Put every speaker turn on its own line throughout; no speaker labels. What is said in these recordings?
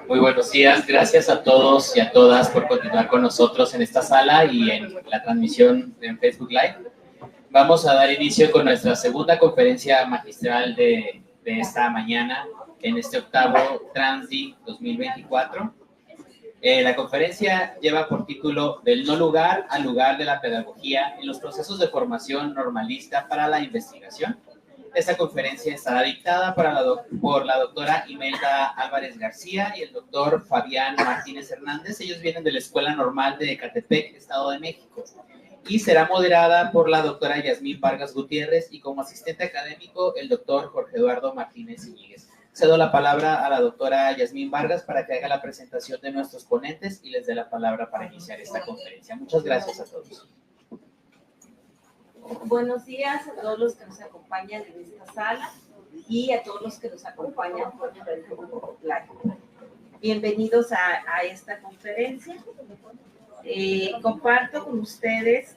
Muy buenos días, gracias a todos y a todas por continuar con nosotros en esta sala y en la transmisión en Facebook Live. Vamos a dar inicio con nuestra segunda conferencia magistral de esta mañana en este octavo Transdi 2024. La conferencia lleva por título Del no lugar al lugar de la pedagogía en los procesos de formación normalista para la investigación. Esta conferencia estará dictada por la doctora Imelda Álvarez García y el doctor Fabián Martínez Hernández. Ellos vienen de la Escuela Normal de Ecatepec, Estado de México. Y será moderada por la doctora Yasmín Vargas Gutiérrez y como asistente académico el doctor Jorge Eduardo Martínez Iñiguez. Cedo la palabra a la doctora Yasmín Vargas para que haga la presentación de nuestros ponentes y les dé la palabra para iniciar esta conferencia. Muchas gracias a todos.
Buenos días a todos los que nos acompañan en esta sala y a todos los que nos acompañan por Facebook Live. Bienvenidos a esta conferencia. Comparto con ustedes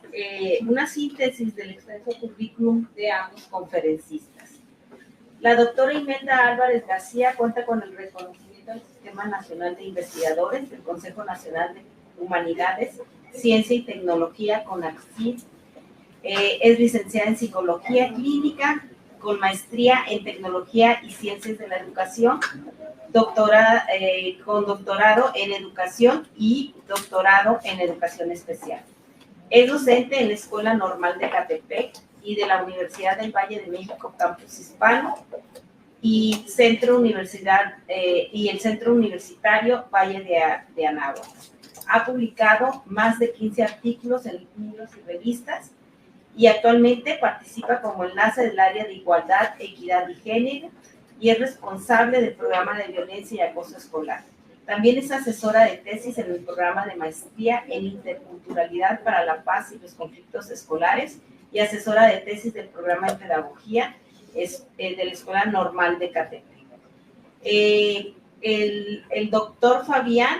una síntesis del extenso currículum de ambos conferencistas. La doctora Imelda Álvarez García cuenta con el reconocimiento del Sistema Nacional de Investigadores del Consejo Nacional de Humanidades, Ciencia y Tecnología, CONACYT. Es licenciada en Psicología Clínica, con maestría en Tecnología y Ciencias de la Educación, con doctorado en Educación y doctorado en Educación Especial. Es docente en la Escuela Normal de Ecatepec y de la Universidad del Valle de México, Campus Hispano, y el Centro Universitario Valle de Anáhuac. Ha publicado más de 15 artículos en libros y revistas, y actualmente participa como enlace del área de Igualdad, Equidad y Género y es responsable del programa de Violencia y Acoso Escolar. También es asesora de tesis en el programa de Maestría en Interculturalidad para la Paz y los Conflictos Escolares y asesora de tesis del programa de Pedagogía de la Escuela Normal de Ecatepec. El doctor Fabián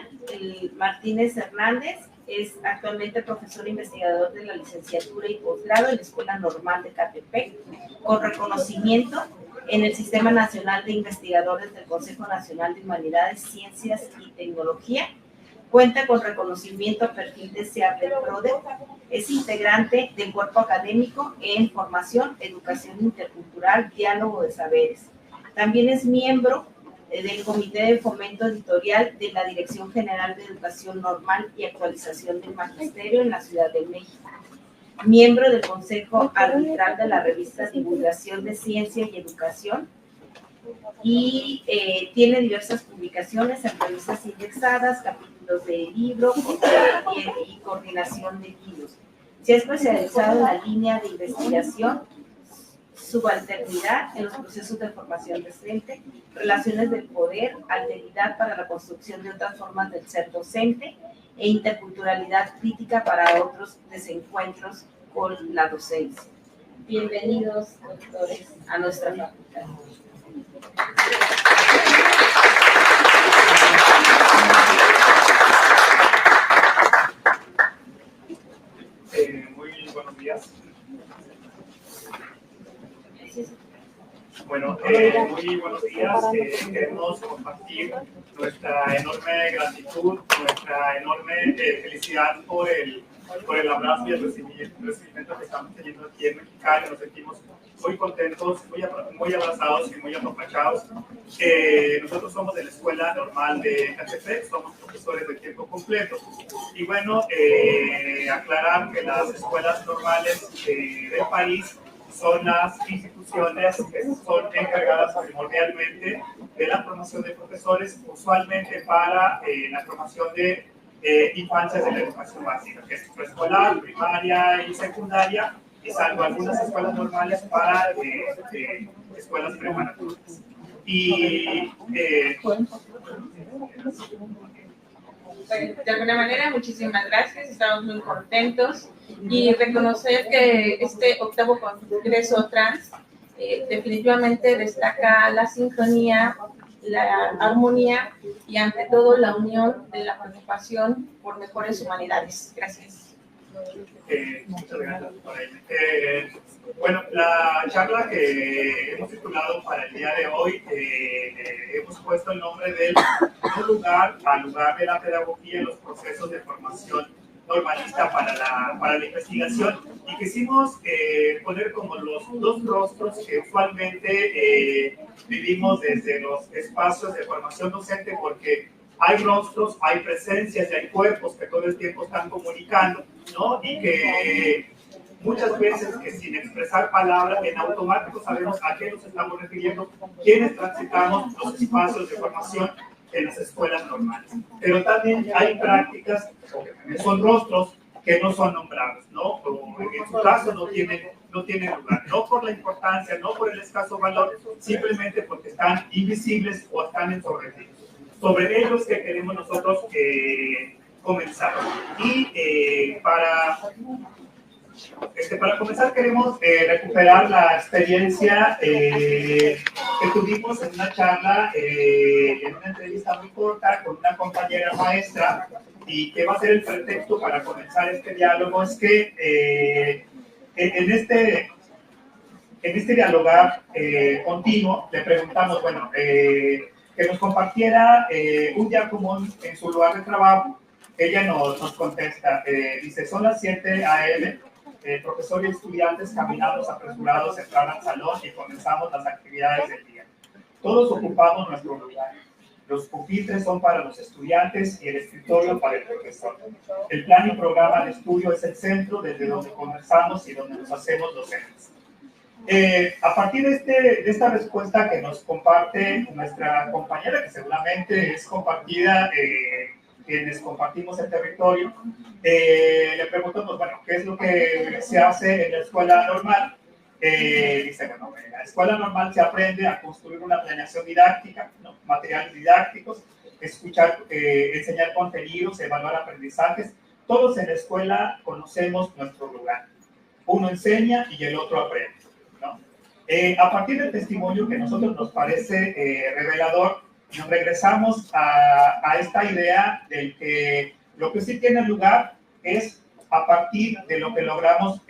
Martínez Hernández es actualmente profesor investigador de la licenciatura y posgrado en la Escuela Normal de Ecatepec, con reconocimiento en el Sistema Nacional de Investigadores del Consejo Nacional de Humanidades, Ciencias y Tecnología. Cuenta con reconocimiento a perfil deseable del PRODE. Es integrante del cuerpo académico en formación, educación intercultural, diálogo de saberes. También es miembro del Comité de Fomento Editorial de la Dirección General de Educación Normal y Actualización del Magisterio en la Ciudad de México. Miembro del Consejo Arbitral de la revista Divulgación de Ciencia y Educación y tiene diversas publicaciones en revistas indexadas, capítulos de libro y coordinación de libros. Se ha especializado en la línea de investigación subalternidad en los procesos de formación docente, relaciones del poder, alteridad para la construcción de otras formas del ser docente e interculturalidad crítica para otros desencuentros con la docencia. Bienvenidos, doctores, a nuestra facultad.
Muy buenos días. Bueno, muy buenos días. Queremos compartir nuestra enorme gratitud, nuestra enorme felicidad por el abrazo y el recibimiento que estamos teniendo aquí en Mexicali. Nos sentimos muy contentos, muy abrazados y muy apapachados. Nosotros somos de la Escuela Normal de Ecatepec, somos profesores de tiempo completo. Y bueno, aclarar que las escuelas normales del país son las instituciones que son encargadas primordialmente de la formación de profesores, usualmente para la formación de infancias de la educación básica, que es preescolar, primaria y secundaria, y salvo algunas escuelas normales para escuelas preparatoras. Y
de alguna manera, muchísimas gracias, estamos muy contentos y reconocer que este octavo Congreso Trans definitivamente destaca la sincronía, la armonía y ante todo la unión de la preocupación por mejores humanidades. Gracias.
Muchas gracias por ello. Bueno, la charla que hemos titulado para el día de hoy, hemos puesto el nombre del no lugar al lugar de la pedagogía en los procesos de formación normalista para la investigación, y quisimos poner como los dos rostros que usualmente vivimos desde los espacios de formación docente, porque hay rostros, hay presencias y hay cuerpos que todo el tiempo están comunicando, ¿no? Y que muchas veces que sin expresar palabras, en automático sabemos a qué nos estamos refiriendo, quienes transitamos los espacios de formación en las escuelas normales. Pero también hay prácticas, que también son rostros, que no son nombrados, ¿no? O en su caso no tienen lugar, no por la importancia, no por el escaso valor, simplemente porque están invisibles o están ensobrecidos. Sobre ellos que queremos nosotros comenzar. Y para comenzar queremos recuperar la experiencia que tuvimos en una charla, en una entrevista muy corta con una compañera maestra, y que va a ser el pretexto para comenzar este diálogo. Es que en este dialogar continuo le preguntamos, bueno, que nos compartiera un día común en su lugar de trabajo. Ella nos contesta, dice, son las 7 a.m., profesor y estudiantes caminamos apresurados, entrar al salón y comenzamos las actividades del día. Todos ocupamos nuestro lugar. Los pupitres son para los estudiantes y el escritorio para el profesor. El plan y programa de estudio es el centro desde donde conversamos y donde nos hacemos docentes. A partir de esta respuesta que nos comparte nuestra compañera, que seguramente es compartida, quienes compartimos el territorio, le preguntamos, bueno, ¿qué es lo que se hace en la escuela normal? Dice, bueno, en la escuela normal se aprende a construir una planeación didáctica, ¿no? Materiales didácticos, escuchar, enseñar contenidos, evaluar aprendizajes. Todos en la escuela conocemos nuestro lugar. Uno enseña y el otro aprende, ¿no? A partir del testimonio que a nosotros nos parece revelador, nos regresamos a esta idea de que lo que sí tiene lugar es a partir de lo que logramos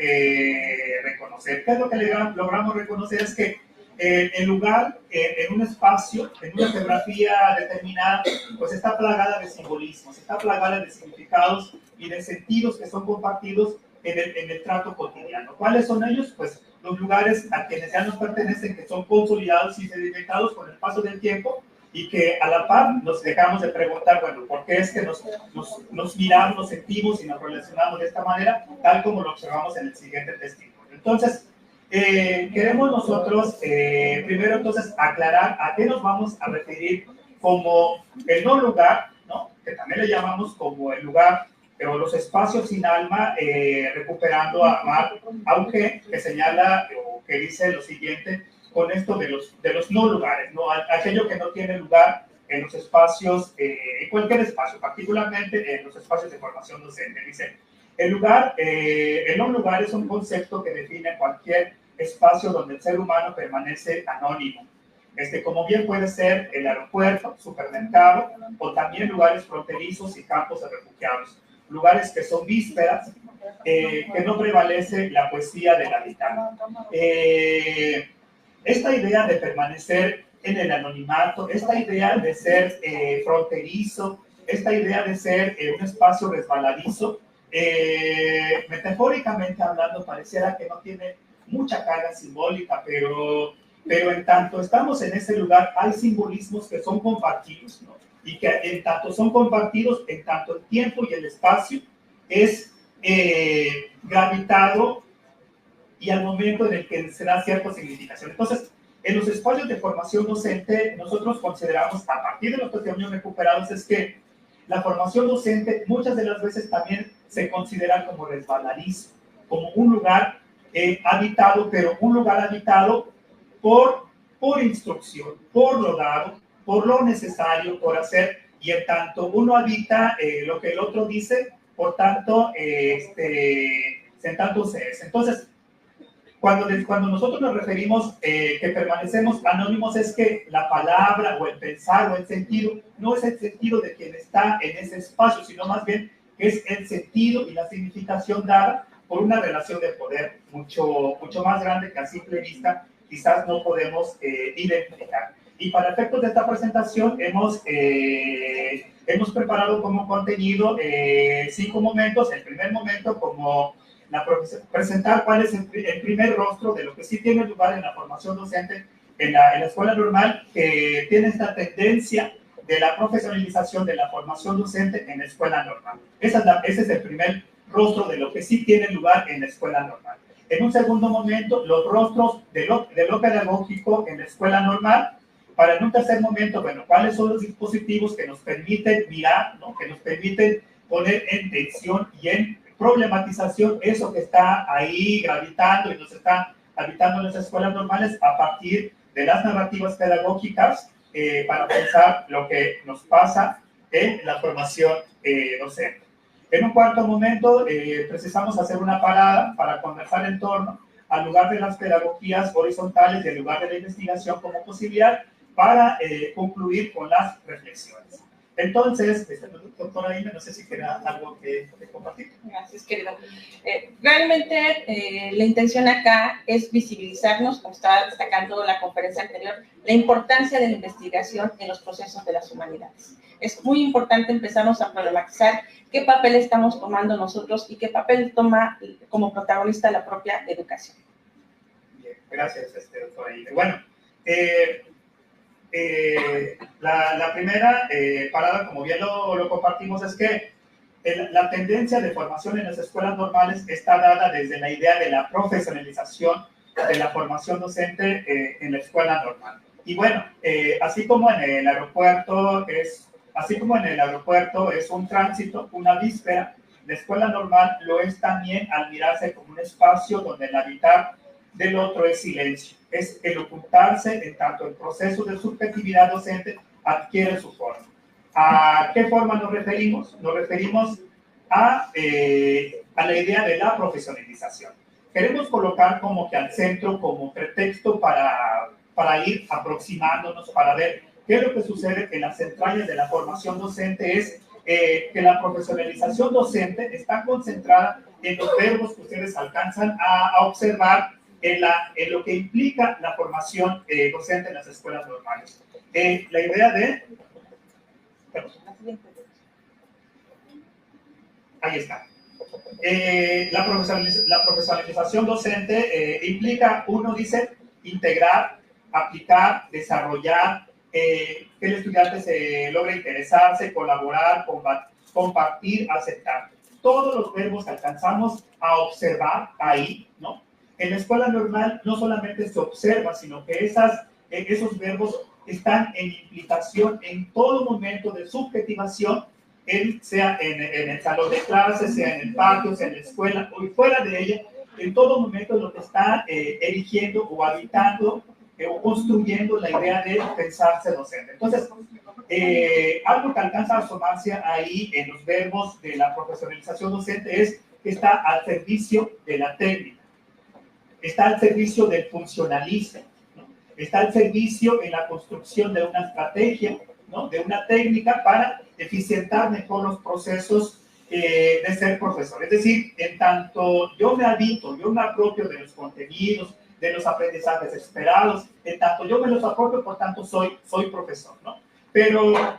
reconocer. ¿Qué es lo que logramos reconocer? Es que el lugar en un espacio, en una geografía determinada, pues está plagada de simbolismos, está plagada de significados y de sentidos que son compartidos en el trato cotidiano. ¿Cuáles son ellos? Pues los lugares a quienes ya nos pertenecen, que son consolidados y sedimentados con el paso del tiempo, y que a la par nos dejamos de preguntar, bueno, ¿por qué es que nos miramos, nos sentimos y nos relacionamos de esta manera, tal como lo observamos en el siguiente testimonio? Entonces, queremos nosotros primero entonces aclarar a qué nos vamos a referir como el no lugar, ¿no? Que también le llamamos como el lugar, pero los espacios sin alma, recuperando a Marc Augé, que señala o que dice lo siguiente con esto de los no lugares, ¿no? Aquello que no tiene lugar en los espacios, en cualquier espacio, particularmente en los espacios de formación docente. Dice, el no lugar es un concepto que define cualquier espacio donde el ser humano permanece anónimo. Como bien puede ser el aeropuerto, supermercado, o también lugares fronterizos y campos de refugiados. Lugares que son vísperas, que no prevalece la poesía del habitante. Esta idea de permanecer en el anonimato, esta idea de ser fronterizo, esta idea de ser un espacio resbaladizo, metafóricamente hablando, pareciera que no tiene mucha carga simbólica, pero en tanto estamos en ese lugar, hay simbolismos que son compartidos, ¿no? Y que en tanto son compartidos, en tanto el tiempo y el espacio es gravitado, y al momento en el que se da cierta significación. Entonces, en los espacios de formación docente, nosotros consideramos, a partir de los testimonios recuperados, es que la formación docente muchas de las veces también se considera como resbaladizo, como un lugar habitado, pero un lugar habitado por instrucción, por lo dado, por lo necesario, por hacer, y en tanto uno habita lo que el otro dice, por tanto, en tanto se es. Entonces, cuando nosotros nos referimos que permanecemos anónimos, es que la palabra o el pensar o el sentido no es el sentido de quien está en ese espacio, sino más bien que es el sentido y la significación dada por una relación de poder mucho más grande que a simple vista quizás no podemos identificar. Y para efectos de esta presentación hemos preparado como contenido 5 momentos. El primer momento como presentar cuál es el primer rostro de lo que sí tiene lugar en la formación docente en la escuela normal, que tiene esta tendencia de la profesionalización de la formación docente en la escuela normal. Ese es el primer rostro de lo que sí tiene lugar en la escuela normal. En un segundo momento, los rostros de lo pedagógico en la escuela normal. Para en un tercer momento, bueno, cuáles son los dispositivos que nos permiten mirar, ¿no? Que nos permiten poner en tensión y en problematización eso que está ahí gravitando y nos está habitando en las escuelas normales a partir de las narrativas pedagógicas para pensar lo que nos pasa en la formación docente. En un cuarto momento, precisamos hacer una parada para conversar en torno al lugar de las pedagogías horizontales y el lugar de la investigación como posibilidad para concluir con las reflexiones. Entonces, doctora Ime, no sé si queda algo que compartir.
Gracias, querido. Realmente la intención acá es visibilizarnos, como estaba destacando la conferencia anterior, la importancia de la investigación en los procesos de las humanidades. Es muy importante empezarnos a problematizar qué papel estamos tomando nosotros y qué papel toma como protagonista la propia educación.
Bien, gracias, doctora Ime. Bueno, la primera parada, como bien lo compartimos, es que la tendencia de formación en las escuelas normales está dada desde la idea de la profesionalización de la formación docente en la escuela normal. Y bueno, así como en el aeropuerto es un tránsito, una víspera, la escuela normal lo es también al mirarse como un espacio donde el habitar del otro es silencio, es el ocultarse en tanto el proceso de subjetividad docente adquiere su forma. ¿A qué forma nos referimos? Nos referimos a la idea de la profesionalización. Queremos colocar como que al centro, como pretexto para ir aproximándonos, para ver qué es lo que sucede en las entrañas de la formación docente, es que la profesionalización docente está concentrada en los verbos que ustedes alcanzan a observar en lo que implica la formación docente en las escuelas normales. La idea de... Ahí está. La profesionalización docente implica, uno dice, integrar, aplicar, desarrollar, que el estudiante se logre interesarse, colaborar, compartir, aceptar. Todos los verbos que alcanzamos a observar ahí, ¿no? En la escuela normal no solamente se observa, sino que esos verbos están en implicación en todo momento de subjetivación, sea en el salón de clases, sea en el patio, sea en la escuela o fuera de ella, en todo momento lo que está erigiendo o habitando o construyendo la idea de pensarse docente. Entonces, algo que alcanza a asomarse ahí en los verbos de la profesionalización docente es que está al servicio de la técnica, está al servicio del funcionalismo, ¿no? Está al servicio en la construcción de una estrategia, ¿no? De una técnica para eficientar mejor los procesos de ser profesor. Es decir, en tanto yo me habito, yo me apropio de los contenidos, de los aprendizajes esperados, en tanto yo me los apropio, por tanto soy profesor, ¿no? Pero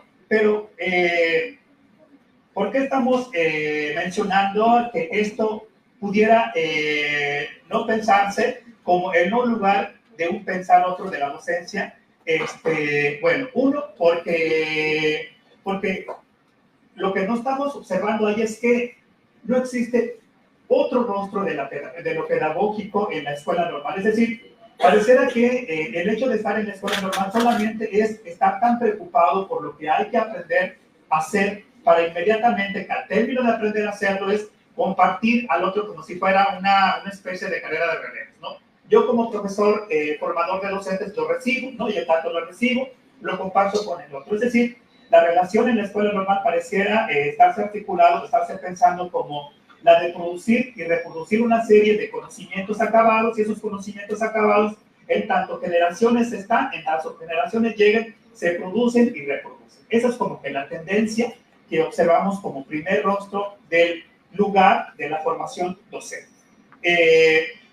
¿por qué estamos mencionando que esto pudiera no pensarse como el no lugar de un pensar otro de la docencia? Bueno, uno, porque lo que no estamos observando ahí es que no existe otro rostro de lo pedagógico en la escuela normal. Es decir, pareciera que el hecho de estar en la escuela normal solamente es estar tan preocupado por lo que hay que aprender a hacer para inmediatamente, que al término de aprender a hacerlo, es compartir al otro como si fuera una especie de carrera de relevos, ¿no? Yo como profesor, formador de docentes, lo recibo, ¿no? Y en tanto lo recibo, lo comparto con el otro. Es decir, la relación en la escuela normal pareciera estarse articulado, estarse pensando como la de producir y reproducir una serie de conocimientos acabados, y esos conocimientos acabados, en tanto generaciones están, en tanto generaciones lleguen, se producen y reproducen. Esa es como que la tendencia que observamos como primer rostro del lugar de la formación docente.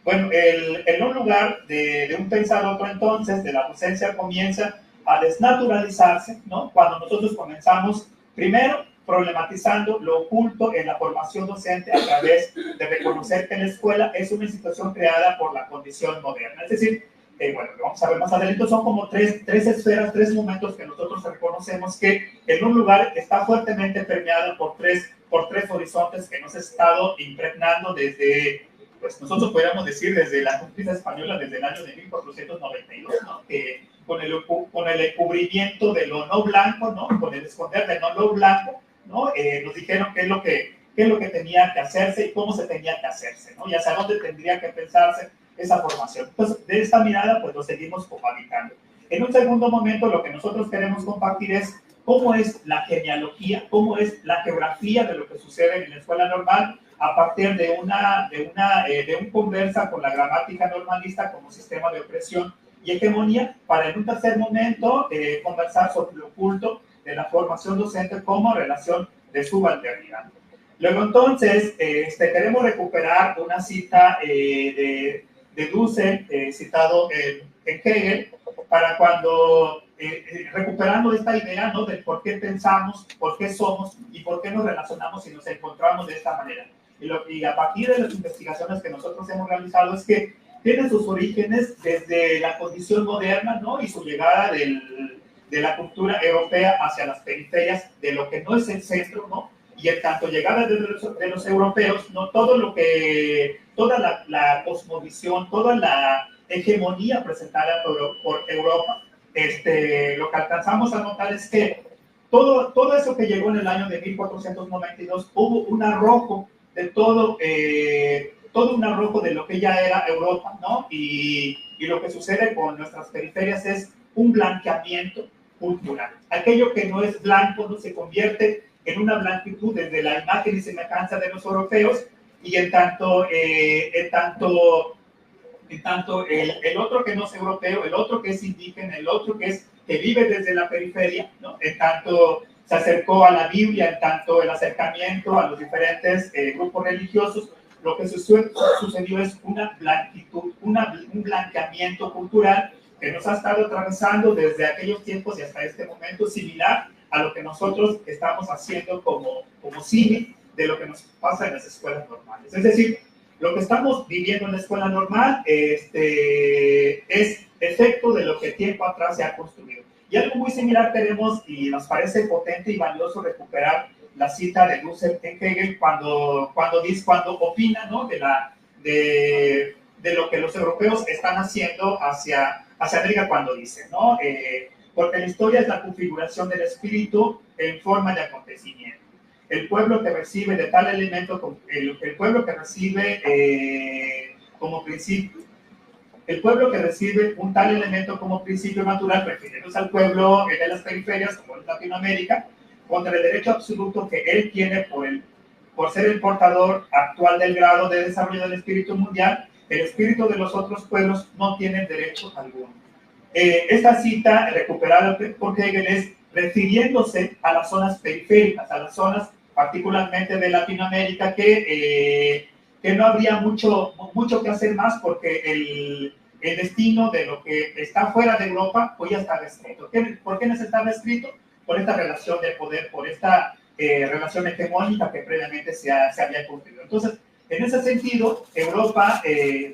Bueno, el no lugar de un pensar otro entonces, de la docencia, comienza a desnaturalizarse, ¿no? Cuando nosotros comenzamos, primero, problematizando lo oculto en la formación docente a través de reconocer que la escuela es una institución creada por la condición moderna. Es decir, bueno, vamos a ver más adelante, son como tres esferas, tres momentos que nosotros reconocemos que en un lugar está fuertemente permeado por tres horizontes que nos ha estado impregnando desde, pues nosotros podríamos decir desde la conquista española, desde el año de 1492, ¿no? Con el encubrimiento de lo no blanco, ¿no? Con el esconder de lo blanco, ¿no? Nos dijeron qué es lo que tenía que hacerse y cómo se tenía que hacerse, ¿no? Y hacia dónde tendría que pensarse esa formación. Entonces, de esta mirada, pues lo seguimos cohabitando. En un segundo momento, lo que nosotros queremos compartir es cómo es la genealogía, cómo es la geografía de lo que sucede en la escuela normal a partir de un conversa con la gramática normalista como sistema de opresión y hegemonía, para en un tercer momento conversar sobre lo oculto de la formación docente como relación de subalternidad. Luego entonces queremos recuperar una cita de Dussel, citado en Hegel, para cuando, recuperando esta idea, ¿no? De por qué pensamos, por qué somos y por qué nos relacionamos y nos encontramos de esta manera. Y a partir de las investigaciones que nosotros hemos realizado es que tiene sus orígenes desde la condición moderna, ¿no? Y su llegada de la cultura europea hacia las periferias de lo que no es el centro, ¿no? Y en tanto llegada de los europeos, ¿no? Toda la cosmovisión, toda la hegemonía presentada por Europa, lo que alcanzamos a notar es que todo eso que llegó en el año de 1492, hubo un arrojo de todo un arrojo de lo que ya era Europa, ¿no? Y lo que sucede con nuestras periferias es un blanqueamiento cultural. Aquello que no es blanco no se convierte en una blanquitud desde la imagen y semejanza de los europeos, y en tanto el otro que no es europeo, el otro que es indígena, el otro que vive desde la periferia, ¿no? En tanto se acercó a la Biblia, en tanto el acercamiento a los diferentes grupos religiosos, lo que sucedió es una blanquitud, un blanqueamiento cultural que nos ha estado atravesando desde aquellos tiempos y hasta este momento, similar a lo que nosotros estamos haciendo como símil de lo que nos pasa en las escuelas normales. Es decir, lo que estamos viviendo en la escuela normal es efecto de lo que tiempo atrás se ha construido. Y algo muy similar tenemos, y nos parece potente y valioso recuperar la cita de Dussel en Hegel cuando opina, ¿no? de lo que los europeos están haciendo hacia América, cuando dice, ¿no? Porque la historia es la configuración del espíritu en forma de acontecimiento. El pueblo que recibe de tal elemento, el pueblo que recibe como principio, el pueblo que recibe un tal elemento como principio natural, refiriéndose al pueblo de las periferias, como en Latinoamérica, contra el derecho absoluto que él tiene por ser el portador actual del grado de desarrollo del espíritu mundial, el espíritu de los otros pueblos no tiene derecho alguno. Esta cita, recuperada por Hegel, es refiriéndose a las zonas periféricas, a las zonas particularmente de Latinoamérica, que no habría mucho que hacer más porque el destino de lo que está fuera de Europa pues ya estaba escrito. ¿Por qué no estaba escrito? Por esta relación de poder, por esta relación hegemónica que previamente se había construido. Entonces, en ese sentido, Europa,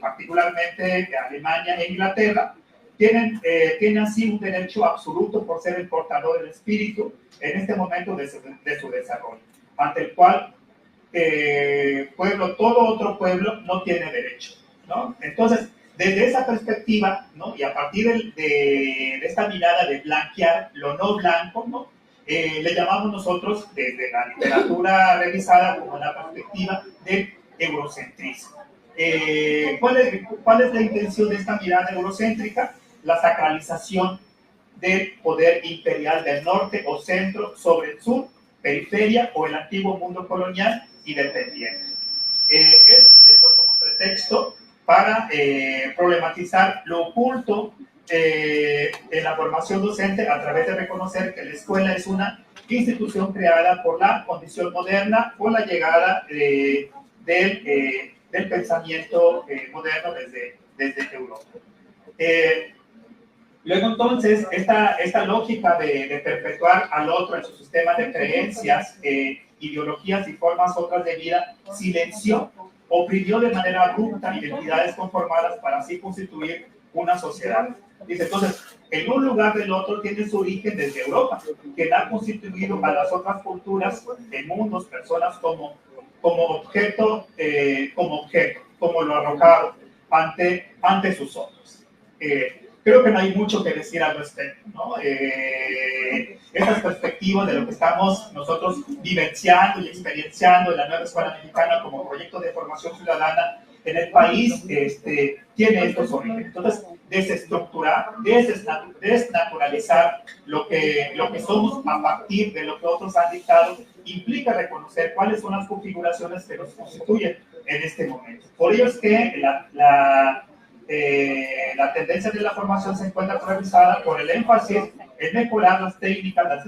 particularmente Alemania e Inglaterra, tienen así un derecho absoluto por ser el portador del espíritu en este momento de su desarrollo, ante el cual todo otro pueblo no tiene derecho, ¿no? Entonces, desde esa perspectiva, ¿no? Y a partir de esta mirada de blanquear lo no blanco, ¿no? Le llamamos nosotros, desde la literatura revisada, como la perspectiva del eurocentrismo. ¿Cuál es la intención de esta mirada eurocéntrica? La sacralización del poder imperial del norte o centro sobre el sur, periferia o el antiguo mundo colonial y dependiente. Es esto como pretexto para problematizar lo oculto en la formación docente a través de reconocer que la escuela es una institución creada por la condición moderna, por la llegada del pensamiento moderno desde Europa. Luego entonces, esta lógica de perpetuar al otro en su sistema de creencias, ideologías y formas otras de vida, silenció, oprimió de manera abrupta identidades conformadas para así constituir una sociedad. Dice, entonces, en un lugar del otro tiene su origen desde Europa, que ha constituido a las otras culturas de mundos, personas como objeto, como lo arrojado ante sus ojos. Creo que no hay mucho que decir al respecto, ¿no? Estas perspectivas de lo que estamos nosotros vivenciando y experienciando en la nueva escuela mexicana como proyecto de formación ciudadana en el país, tiene estos orígenes. Entonces, desestructurar, desnaturalizar lo que somos a partir de lo que otros han dictado, implica reconocer cuáles son las configuraciones que nos constituyen en este momento. Por ello es que la tendencia de la formación se encuentra atravesada por el énfasis en mejorar las técnicas, las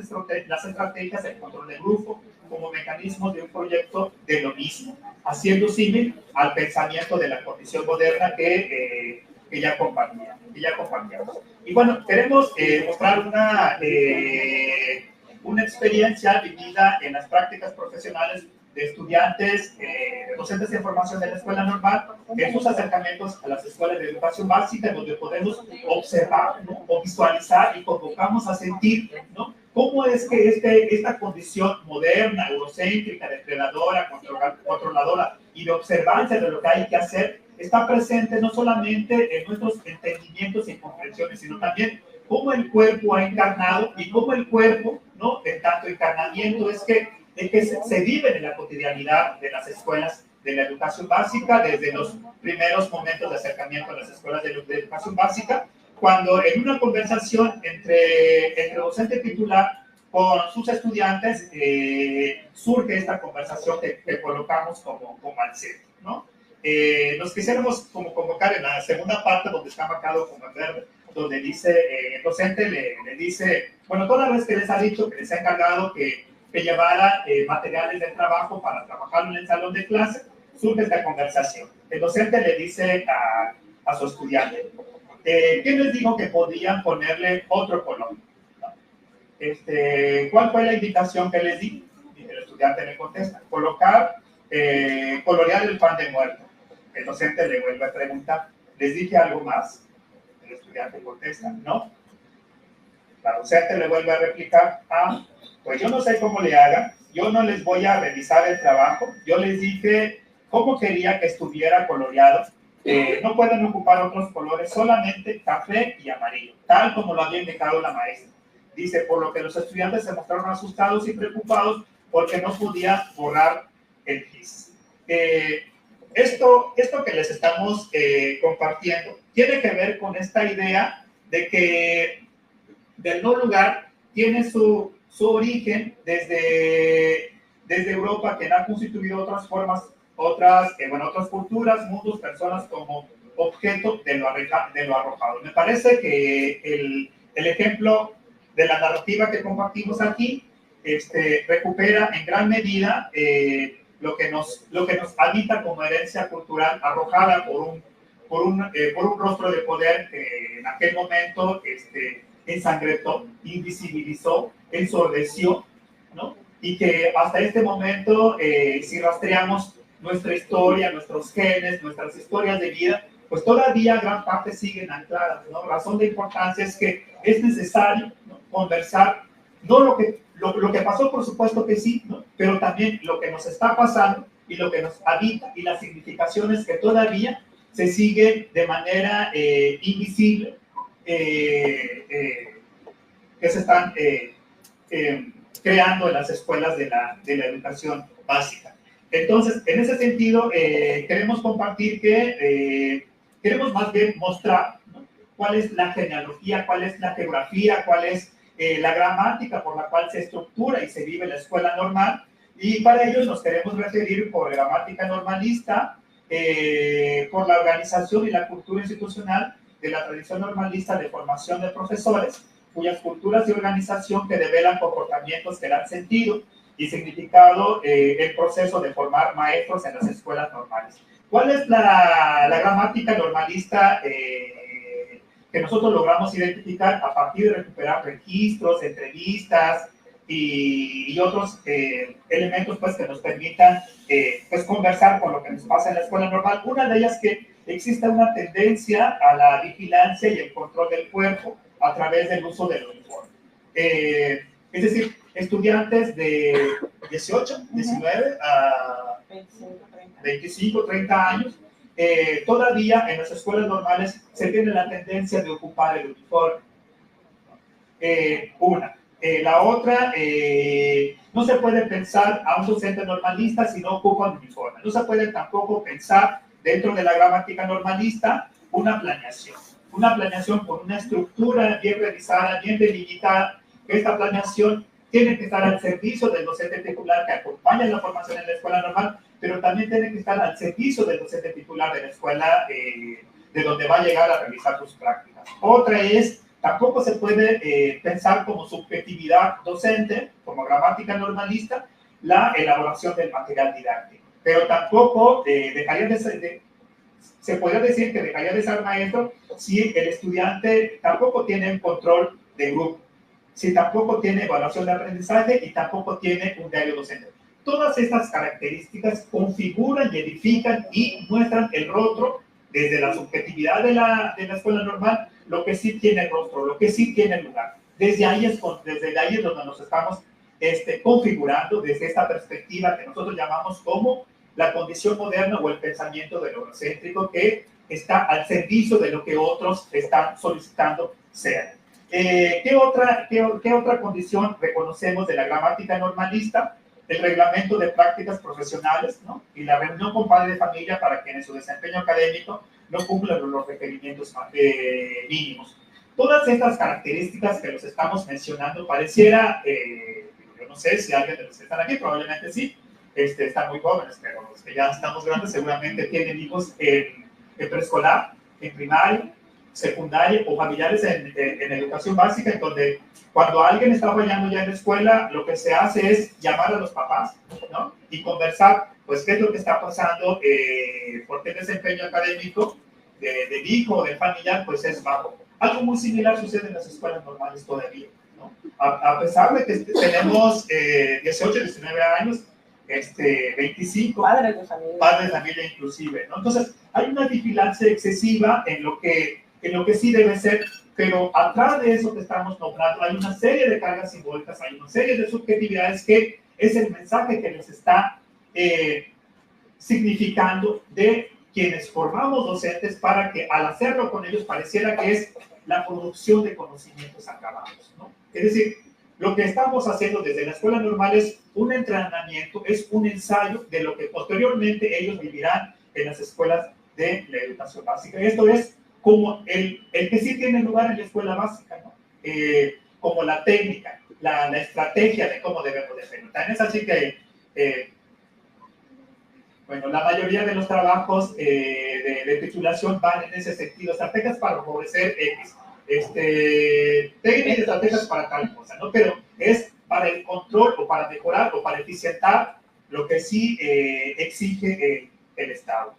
estrategias, el control del grupo como mecanismos de un proyecto de lo mismo, haciendo símil al pensamiento de la condición moderna que ya compartíamos. Y bueno, queremos mostrar una experiencia vivida en las prácticas profesionales de estudiantes, docentes de formación de la escuela normal, en sus acercamientos a las escuelas de educación básica, donde podemos observar, ¿no?, o visualizar y convocamos a sentir, ¿no?, cómo es que esta condición moderna, eurocéntrica, depredadora, controladora y de observancia de lo que hay que hacer, está presente no solamente en nuestros entendimientos y comprensiones, sino también cómo el cuerpo ha encarnado y cómo el cuerpo, ¿no?, en tanto encarnamiento es que se vive en la cotidianidad de las escuelas de la educación básica, desde los primeros momentos de acercamiento a las escuelas de educación básica, cuando en una conversación entre docente titular con sus estudiantes surge esta conversación que colocamos como al centro, ¿no? Nos quisiéramos como convocar en la segunda parte, donde está marcado como en verde, donde dice, el docente le dice, bueno, toda vez que les ha dicho, que les ha encargado que llevara materiales de trabajo para trabajar en el salón de clase, surge esta conversación. El docente le dice a su estudiante, ¿quién les dijo que podían ponerle otro color? ¿Cuál fue la indicación que les di? Y el estudiante le contesta, colorear el pan de muerto. El docente le vuelve a preguntar, ¿les dije algo más? El estudiante contesta, no. La docente le vuelve a replicar, pues yo no sé cómo le hagan, yo no les voy a revisar el trabajo, yo les dije cómo quería que estuviera coloreado, no pueden ocupar otros colores, solamente café y amarillo, tal como lo había indicado la maestra. Dice, por lo que los estudiantes se mostraron asustados y preocupados porque no podía borrar el gis. Esto que les estamos compartiendo tiene que ver con esta idea de que del no lugar tiene su origen desde Europa, que ha constituido otras formas, otras culturas, mundos, personas como objeto de lo arrojado. Me parece que el ejemplo de la narrativa que compartimos aquí recupera en gran medida lo que nos habita como herencia cultural arrojada por un rostro de poder que en aquel momento ensangretó, invisibilizó, ensordeció, ¿no? Y que hasta este momento, si rastreamos nuestra historia, nuestros genes, nuestras historias de vida, pues todavía gran parte siguen ancladas, ¿no? Razón de importancia es que es necesario, ¿no?, conversar, no lo que pasó, por supuesto que sí, ¿no?, pero también lo que nos está pasando y lo que nos habita y las significaciones que todavía se siguen de manera invisible, que se están creando en las escuelas de la educación básica. Entonces, en ese sentido, queremos compartir que queremos más bien mostrar, ¿no?, cuál es la genealogía, cuál es la geografía, cuál es la gramática por la cual se estructura y se vive la escuela normal, y para ello nos queremos referir por gramática normalista, por la organización y la cultura institucional de la tradición normalista de formación de profesores, cuyas culturas de organización que develan comportamientos que dan sentido y significado el proceso de formar maestros en las escuelas normales. ¿Cuál es la gramática normalista que nosotros logramos identificar a partir de recuperar registros, entrevistas y otros elementos pues, que nos permitan pues, conversar con lo que nos pasa en la escuela normal? Una de ellas que existe una tendencia a la vigilancia y el control del cuerpo a través del uso del uniforme. Es decir, estudiantes de 18, 19 a 25, 30 años, todavía en las escuelas normales se tiene la tendencia de ocupar el uniforme. La otra, no se puede pensar a un docente normalista si no ocupa un uniforme. No se puede tampoco pensar dentro de la gramática normalista una planeación con una estructura bien revisada, bien delimitada. Esta planeación tiene que estar al servicio del docente titular que acompaña la formación en la escuela normal, pero también tiene que estar al servicio del docente titular de la escuela de donde va a llegar a realizar sus prácticas. Otra es, tampoco se puede pensar como subjetividad docente, como gramática normalista, la elaboración del material didáctico. Pero tampoco se podría decir que dejaría de ser maestro si el estudiante tampoco tiene un control de grupo, si tampoco tiene evaluación de aprendizaje y tampoco tiene un diario docente. Todas estas características configuran y edifican y muestran el rostro desde la subjetividad de la escuela normal, lo que sí tiene rostro, lo que sí tiene lugar. Desde ahí es donde nos estamos configurando, desde esta perspectiva que nosotros llamamos como la condición moderna o el pensamiento del eurocéntrico que está al servicio de lo que otros están solicitando ser. ¿Qué otra condición reconocemos de la gramática normalista? El reglamento de prácticas profesionales, ¿no? Y la reunión con padre de familia para quienes su desempeño académico no cumplen los requerimientos mínimos. Todas estas características que los estamos mencionando pareciera, yo no sé si alguien de los que están aquí, probablemente sí, están muy jóvenes, pero los que ya estamos grandes seguramente tienen hijos en preescolar, en primaria, secundaria o familiares en educación básica, en donde cuando alguien está fallando ya en la escuela, lo que se hace es llamar a los papás, ¿no? Y conversar, pues, qué es lo que está pasando, porque el desempeño académico del hijo o del familiar, pues, es bajo. Algo muy similar sucede en las escuelas normales todavía, ¿no? A pesar de que tenemos 18, 19 años, 25 padres de familia inclusive, ¿no? Entonces, hay una vigilancia excesiva en lo que sí debe ser, pero atrás de eso que estamos nombrando hay una serie de cargas simbólicas, hay una serie de subjetividades que es el mensaje que les está significando de quienes formamos docentes para que al hacerlo con ellos pareciera que es la producción de conocimientos acabados, ¿no? Es decir, lo que estamos haciendo desde la escuela normal es un entrenamiento, es un ensayo de lo que posteriormente ellos vivirán en las escuelas de la educación básica. Esto es como el que sí tiene lugar en la escuela básica, ¿no? Como la técnica, la estrategia de cómo debemos de hacerlo. También es así que, bueno, la mayoría de los trabajos de titulación van en ese sentido, estrategias para favorecer X, técnicas y estrategias para tal cosa, ¿no? Pero es para el control o para mejorar o para eficientar lo que sí exige el Estado.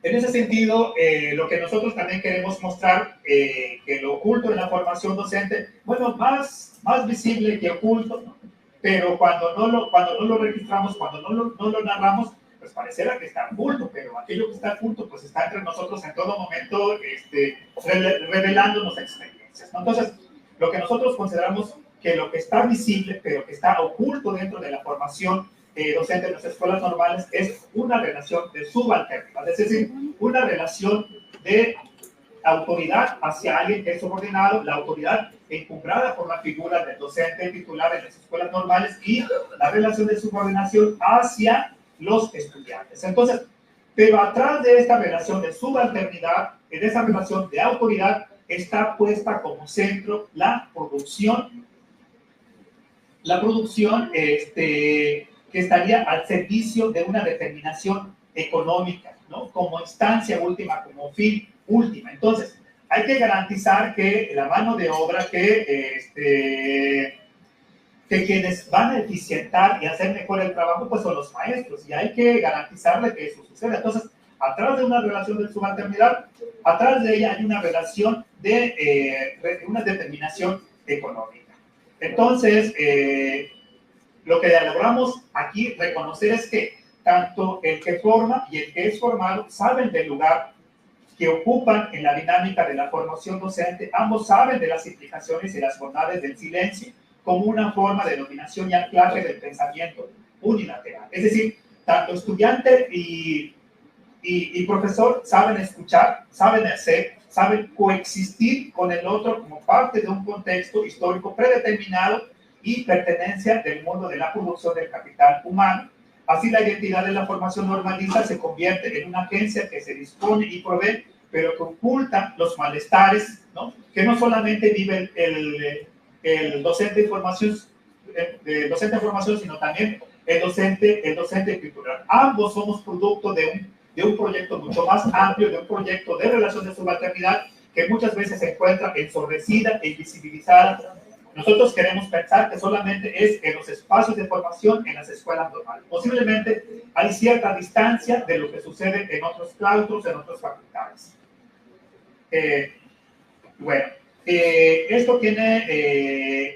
En ese sentido, lo que nosotros también queremos mostrar, que lo oculto en la formación docente, bueno, más visible que oculto, ¿no? Pero cuando no lo registramos, cuando no lo narramos, pues pareciera que está oculto, pero aquello que está oculto, pues está entre nosotros en todo momento, revelándonos experiencias, ¿no? Entonces, lo que nosotros consideramos que lo que está visible, pero que está oculto dentro de la formación docente en las escuelas normales es una relación de subalternidad, es decir, una relación de autoridad hacia alguien que es subordinado, la autoridad encumbrada por la figura del docente titular en las escuelas normales y la relación de subordinación hacia los estudiantes. Entonces, pero atrás de esta relación de subalternidad, en esa relación de autoridad, está puesta como centro la producción que estaría al servicio de una determinación económica, ¿no? Como instancia última, como fin última. Entonces, hay que garantizar que la mano de obra, que quienes van a eficientar y hacer mejor el trabajo, pues son los maestros, y hay que garantizarle que eso suceda. Entonces, atrás de una relación de subalternidad, atrás de ella hay una relación de una determinación económica. Entonces, lo que logramos aquí reconocer es que tanto el que forma y el que es formado saben del lugar que ocupan en la dinámica de la formación docente. Ambos saben de las implicaciones y las bondades del silencio como una forma de dominación y anclaje del pensamiento unilateral. Es decir, tanto estudiante y profesor saben escuchar, saben hacer, saben coexistir con el otro como parte de un contexto histórico predeterminado y pertenencia del mundo de la producción del capital humano. Así, la identidad de la formación normalista se convierte en una agencia que se dispone y provee, pero que oculta los malestares, ¿no? Que no solamente vive el docente de formación, sino también el docente cultural. Ambos somos producto de un proyecto mucho más amplio, de un proyecto de relación de subalternidad que muchas veces se encuentra ensordecida e invisibilizada. Nosotros queremos pensar que solamente es en los espacios de formación en las escuelas normales. Posiblemente hay cierta distancia de lo que sucede en otros claustros, en otras facultades.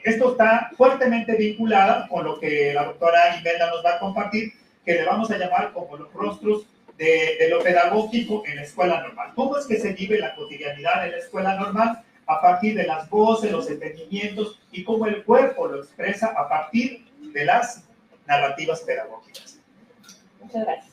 Esto está fuertemente vinculado con lo que la doctora Imelda nos va a compartir, que le vamos a llamar como los rostros de lo pedagógico en la escuela normal. ¿Cómo es que se vive la cotidianidad en la escuela normal? A partir de las voces, los entendimientos y cómo el cuerpo lo expresa a partir de las narrativas pedagógicas.
Muchas gracias.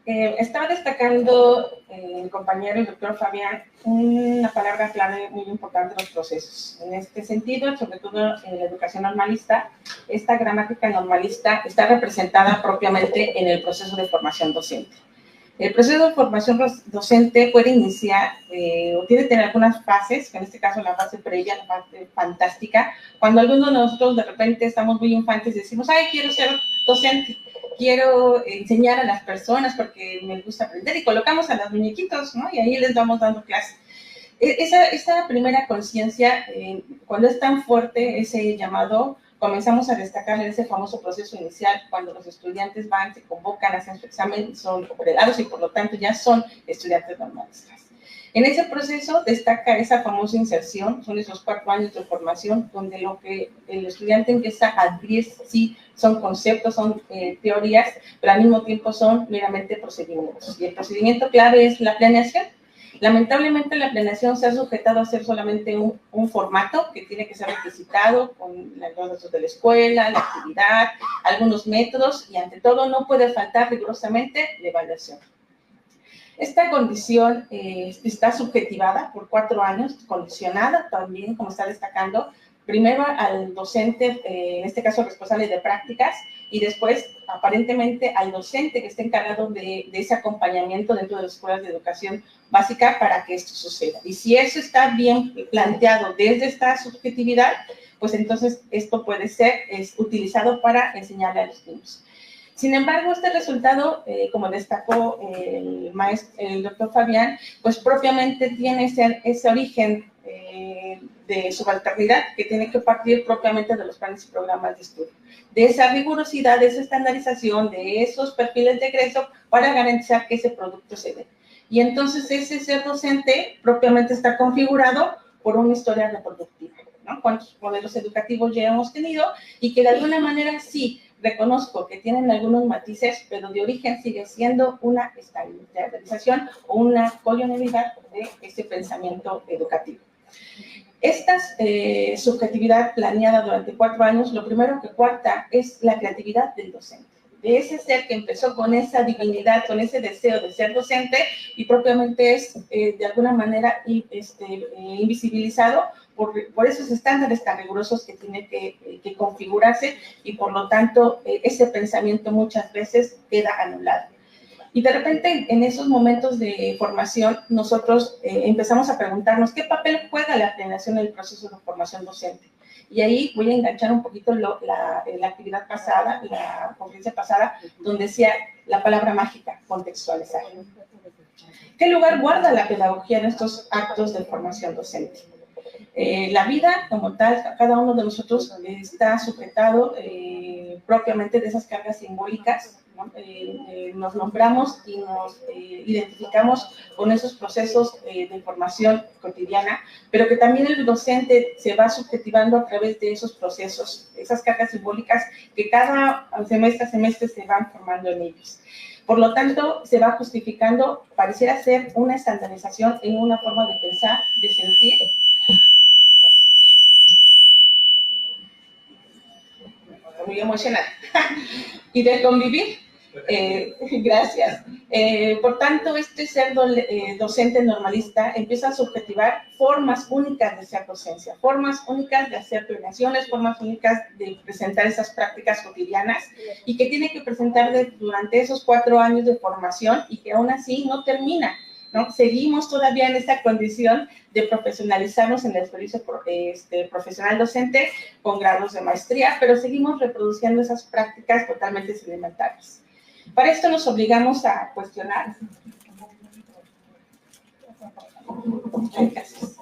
Estaba destacando el compañero, el doctor Fabián, una palabra clave muy importante en los procesos. En este sentido, sobre todo en la educación normalista, esta gramática normalista está representada propiamente en el proceso de formación docente. El proceso de formación docente puede iniciar o tiene que tener algunas fases, en este caso la fase previa, la fase fantástica, cuando algunos de nosotros de repente estamos muy infantes y decimos, ay, quiero ser docente, quiero enseñar a las personas porque me gusta aprender, y colocamos a los muñequitos, ¿no? Y ahí les vamos dando clase. Esa primera conciencia, cuando es tan fuerte ese llamado, comenzamos a destacar en ese famoso proceso inicial, cuando los estudiantes van, se convocan, hacen su examen, son preparados y por lo tanto ya son estudiantes normalistas. En ese proceso destaca esa famosa inserción, son esos 4 años de formación, donde lo que el estudiante empieza a adquirir, sí, son conceptos, son teorías, pero al mismo tiempo son meramente procedimientos. Y el procedimiento clave es la planeación. Lamentablemente la planeación se ha sujetado a ser solamente un formato que tiene que ser requisitado con los datos de la escuela, la actividad, algunos métodos, y ante todo no puede faltar rigurosamente la evaluación. Esta condición está subjetivada por 4 años, condicionada también, como está destacando, primero al docente, en este caso responsable de prácticas, y después aparentemente al docente que está encargado de ese acompañamiento dentro de las escuelas de educación básica para que esto suceda. Y si eso está bien planteado desde esta subjetividad, pues entonces esto puede ser utilizado para enseñarle a los niños. Sin embargo, este resultado, como destacó el doctor Fabián, pues propiamente tiene ese origen de subalternidad que tiene que partir propiamente de los planes y programas de estudio, de esa rigurosidad, de esa estandarización, de esos perfiles de egreso para garantizar que ese producto se dé. Y entonces ese ser docente propiamente está configurado por una historia reproductiva, ¿no? ¿Cuántos modelos educativos ya hemos tenido? Y que de alguna manera sí, reconozco que tienen algunos matices, pero de origen sigue siendo una estandarización o una colonialidad de ese pensamiento educativo. Esta subjetividad planeada durante 4 años, lo primero que cuarta es la creatividad del docente. De ese ser que empezó con esa divinidad, con ese deseo de ser docente y propiamente es de alguna manera invisibilizado por esos estándares tan rigurosos que tiene que configurarse y por lo tanto ese pensamiento muchas veces queda anulado. Y de repente en esos momentos de formación nosotros empezamos a preguntarnos qué papel juega la planeación en el proceso de formación docente. Y ahí voy a enganchar un poquito la actividad pasada, la conferencia pasada, donde decía la palabra mágica, contextualizar. ¿Qué lugar guarda la pedagogía en estos actos de formación docente? La vida, como tal, cada uno de nosotros está sujetado propiamente de esas cargas simbólicas, ¿no? Nos nombramos y nos identificamos con esos procesos de formación cotidiana, pero que también el docente se va subjetivando a través de esos procesos, esas cargas simbólicas que cada semestre a semestre se van formando en ellos. Por lo tanto, se va justificando, pareciera ser una estandarización en una forma de pensar, de sentir, muy emocional, y de convivir. Gracias. Por tanto, este ser docente normalista empieza a subjetivar formas únicas de ser docencia, formas únicas de hacer planeaciones, formas únicas de presentar esas prácticas cotidianas y que tiene que presentar durante esos 4 años de formación y que aún así no termina, ¿no? Seguimos todavía en esta condición de profesionalizarnos en el servicio profesional docente con grados de maestría, pero seguimos reproduciendo esas prácticas totalmente sedimentarias. Para esto nos obligamos a cuestionar. Gracias.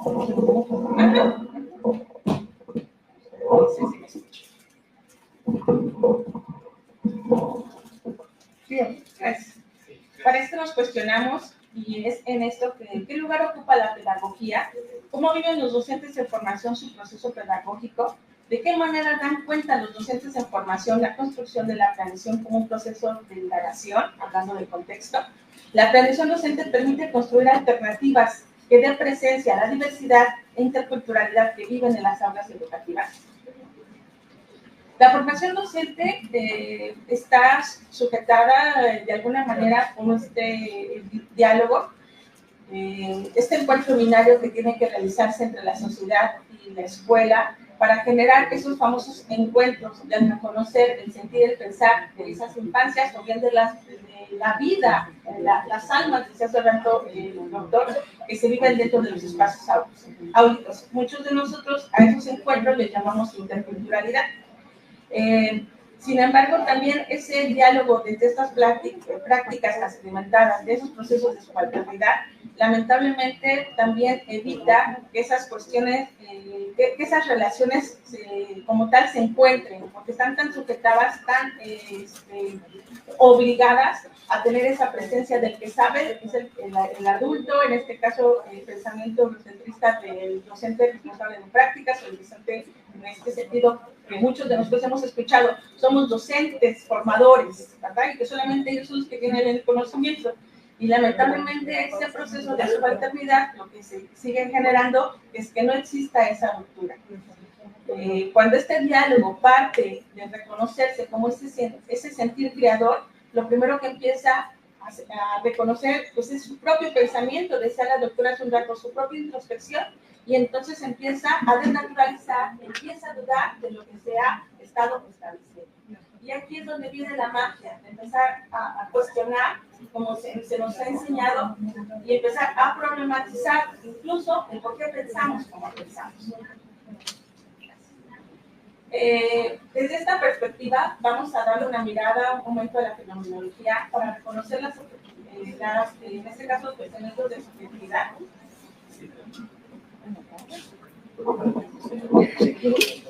Bien, gracias. Para esto nos cuestionamos, y es en esto que ¿qué lugar ocupa la pedagogía? ¿Cómo viven los docentes en formación su proceso pedagógico? ¿De qué manera dan cuenta los docentes en formación la construcción de la planeación como un proceso de indagación, hablando del contexto? La planeación docente permite construir alternativas que den presencia a la diversidad e interculturalidad que viven en las aulas educativas. La formación docente está sujetada de alguna manera con este diálogo, este encuentro binario que tiene que realizarse entre la sociedad y la escuela para generar esos famosos encuentros de reconocer, el sentir, el pensar de esas infancias o bien de la vida, las almas, decía hace rato el doctor, que se viven dentro de los espacios áulicos. Muchos de nosotros a esos encuentros les llamamos interculturalidad. Sin embargo, también ese diálogo desde estas prácticas experimentadas, de esos procesos de subalternidad, lamentablemente también evita que esas cuestiones, que esas relaciones como tal se encuentren, porque están tan sujetadas, tan obligadas a tener esa presencia del que sabe, es el adulto, en este caso el pensamiento eurocentrista del docente responsable de prácticas, o el docente en este sentido que muchos de nosotros hemos escuchado, somos docentes, formadores, ¿verdad? Y que solamente ellos son los que tienen el conocimiento. Y lamentablemente ese proceso de subalternidad lo que se sigue generando es que no exista esa ruptura. Cuando este diálogo parte de reconocerse como ese sentir creador, lo primero que empieza a reconocer pues, es su propio pensamiento, decía la doctora hace un rato, su propia introspección, y entonces empieza a desnaturalizar, empieza a dudar de lo que se ha estado estableciendo. Y aquí es donde viene la magia, de empezar a cuestionar, como se nos ha enseñado, y empezar a problematizar incluso el por qué pensamos como pensamos. Desde esta perspectiva, vamos a darle una mirada, un momento a la fenomenología para reconocer en este caso, los pensamientos de subjetividad.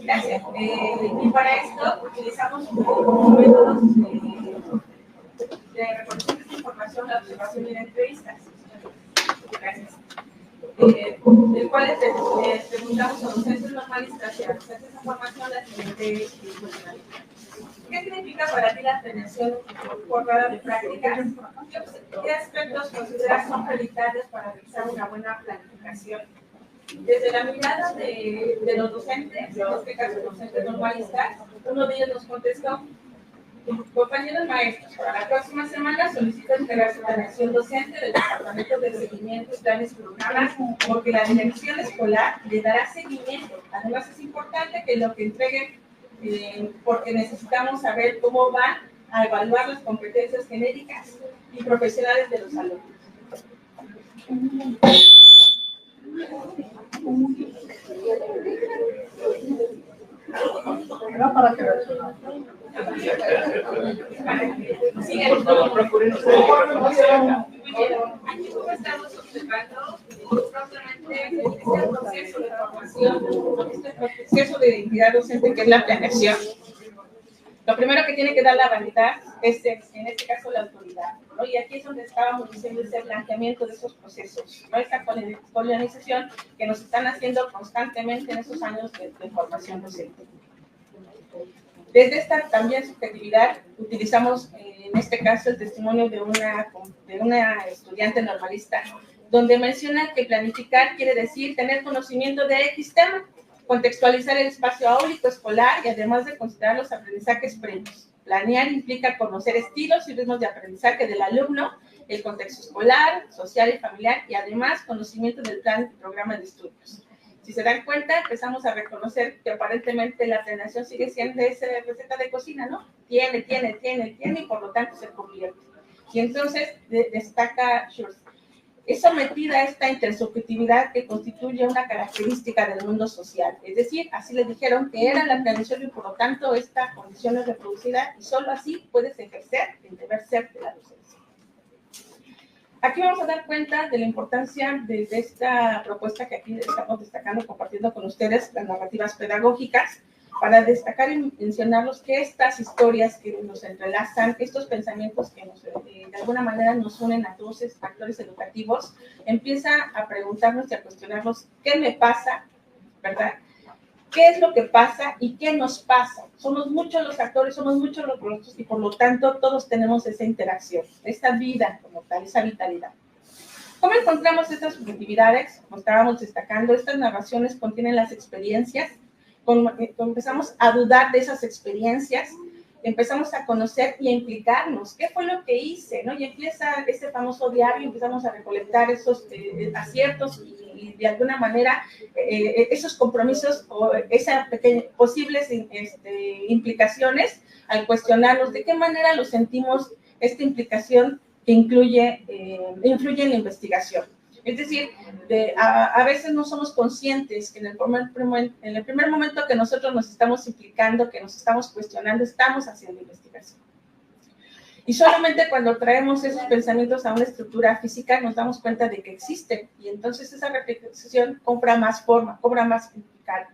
Gracias. Y para esto utilizamos métodos de reconocer esta información, la observación y la entrevistas. Gracias. El cual les preguntamos a los docentes normalistas y a los docentes de formación la siguiente cuestión. ¿Qué significa para ti la planeación formada de prácticas? ¿Qué aspectos consideras son prioritarios para realizar una buena planificación? Desde la mirada de los docentes, en este caso docentes normalistas, uno de ellos nos contestó: compañeros maestros, para la próxima semana solicito entregar su planeación docente del Departamento de Seguimiento, Planes y Programas, porque la dirección escolar le dará seguimiento. Además, es importante que lo que entreguen, porque necesitamos saber cómo van a evaluar las competencias genéricas y profesionales de los alumnos.
Para que
por favor, procuren ustedes.
estamos observando propiamente este proceso de formación, este proceso de identidad docente que es la planeación. Lo primero que tiene que dar la validad es, en este caso, la autoridad, ¿no? Y aquí es donde estábamos diciendo ese blanqueamiento de esos procesos, ¿no? Esta colonización que nos están haciendo constantemente en esos años de formación docente. Desde esta también subjetividad utilizamos en este caso el testimonio de una estudiante normalista, donde menciona que planificar quiere decir tener conocimiento de X tema, contextualizar el espacio áulico escolar y además de considerar los aprendizajes previos. Planear implica conocer estilos y ritmos de aprendizaje del alumno, el contexto escolar, social y familiar y además conocimiento del plan y programa de estudios. Si se dan cuenta, empezamos a reconocer que aparentemente la planeación sigue siendo esa receta de cocina, ¿no? Tiene y por lo tanto se convierte. Y entonces destaca Schurz. Es sometida a esta intersubjetividad que constituye una característica del mundo social. Es decir, así le dijeron que era la planeación y por lo tanto esta condición es reproducida y solo así puedes ejercer el deber ser de la docencia. Aquí vamos a dar cuenta de la importancia de esta propuesta que aquí estamos destacando, compartiendo con ustedes las narrativas pedagógicas, para destacar y mencionarlos que estas historias que nos entrelazan, estos pensamientos que de alguna manera nos unen a todos estos actores educativos, empieza a preguntarnos y a cuestionarnos qué me pasa, ¿verdad? ¿Qué es lo que pasa y qué nos pasa? Somos muchos los actores, somos muchos los rostros y por lo tanto todos tenemos esa interacción, esta vida como tal, esa vitalidad. ¿Cómo encontramos estas subjetividades? Como estábamos destacando, estas narraciones contienen las experiencias, empezamos a dudar de esas experiencias, empezamos a conocer y a implicarnos. ¿Qué fue lo que hice? ¿No? Y empieza este famoso diario, empezamos a recolectar esos aciertos y de alguna manera esos compromisos o esas posibles implicaciones al cuestionarnos de qué manera lo sentimos esta implicación que influye en la investigación. Es decir, a veces no somos conscientes que en el primer momento que nosotros nos estamos implicando, que nos estamos cuestionando, estamos haciendo investigación. Y solamente cuando traemos esos pensamientos a una estructura física nos damos cuenta de que existen y entonces esa reflexión cobra más forma, cobra más significado.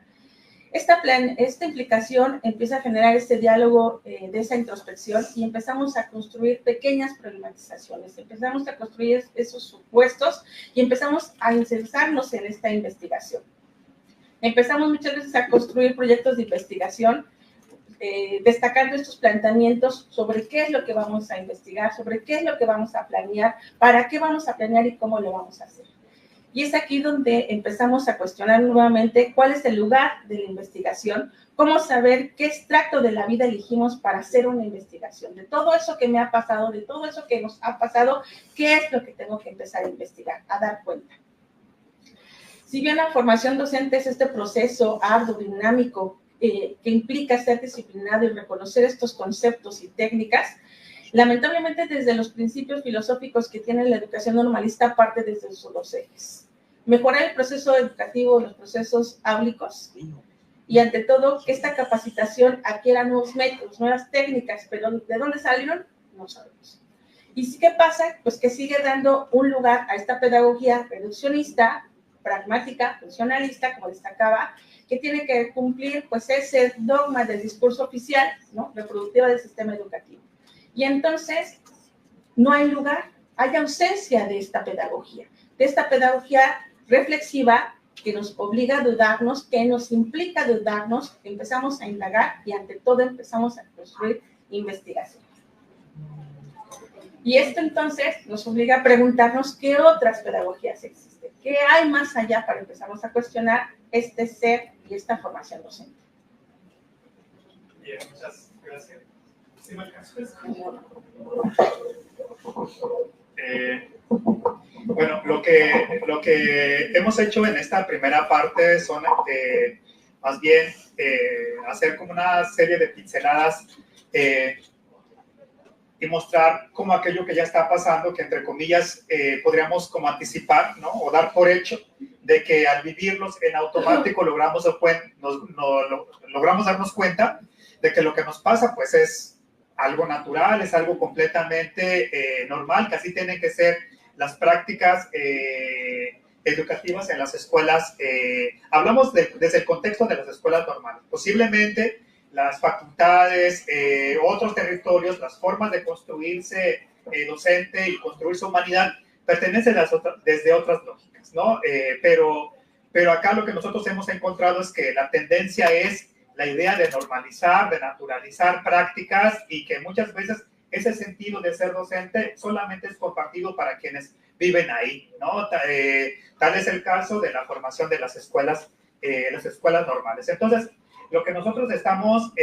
Esta implicación empieza a generar este diálogo de esa introspección y empezamos a construir pequeñas problematizaciones, empezamos a construir esos supuestos y empezamos a insertarnos en esta investigación. Empezamos muchas veces a construir proyectos de investigación destacando estos planteamientos sobre qué es lo que vamos a investigar, sobre qué es lo que vamos a planear, para qué vamos a planear y cómo lo vamos a hacer. Y es aquí donde empezamos a cuestionar nuevamente cuál es el lugar de la investigación, cómo saber qué extracto de la vida elegimos para hacer una investigación. De todo eso que me ha pasado, de todo eso que nos ha pasado, ¿qué es lo que tengo que empezar a investigar, a dar cuenta? Si bien la formación docente es este proceso arduo, dinámico, que implica ser disciplinado y reconocer estos conceptos y técnicas, lamentablemente desde los principios filosóficos que tiene la educación normalista parte desde sus dos ejes. Mejorar el proceso educativo, los procesos áulicos y ante todo que esta capacitación adquiera nuevos métodos, nuevas técnicas, pero ¿de dónde salieron? No sabemos. ¿Y qué pasa? Pues que sigue dando un lugar a esta pedagogía reduccionista, pragmática, funcionalista, como destacaba, que tiene que cumplir pues ese dogma del discurso oficial, ¿no? Reproductiva del sistema educativo. Y entonces no hay lugar, hay ausencia de esta pedagogía reflexiva que nos obliga a dudarnos, que nos implica dudarnos, que empezamos a indagar y ante todo empezamos a construir investigación. Y esto entonces nos obliga a preguntarnos qué otras pedagogías existen, qué hay más allá para empezarnos a cuestionar este ser y esta formación docente.
Bien, muchas gracias. ¿Sí me alcanzas? Bueno, lo que hemos hecho en esta primera parte son más bien hacer como una serie de pinceladas y mostrar como aquello que ya está pasando, que entre comillas podríamos como anticipar, ¿no? O dar por hecho de que al vivirlos en automático logramos darnos cuenta de que lo que nos pasa pues es algo natural, es algo completamente normal, que así tienen que ser las prácticas educativas en las escuelas. Hablamos desde el contexto de las escuelas normales. Posiblemente las facultades, otros territorios, las formas de construirse docente y construir su humanidad pertenecen desde otras lógicas, ¿no? Pero acá lo que nosotros hemos encontrado es que la tendencia es la idea de normalizar, de naturalizar prácticas y que muchas veces ese sentido de ser docente solamente es compartido para quienes viven ahí, ¿no? Tal es el caso de la formación de las escuelas normales. Entonces, lo que nosotros estamos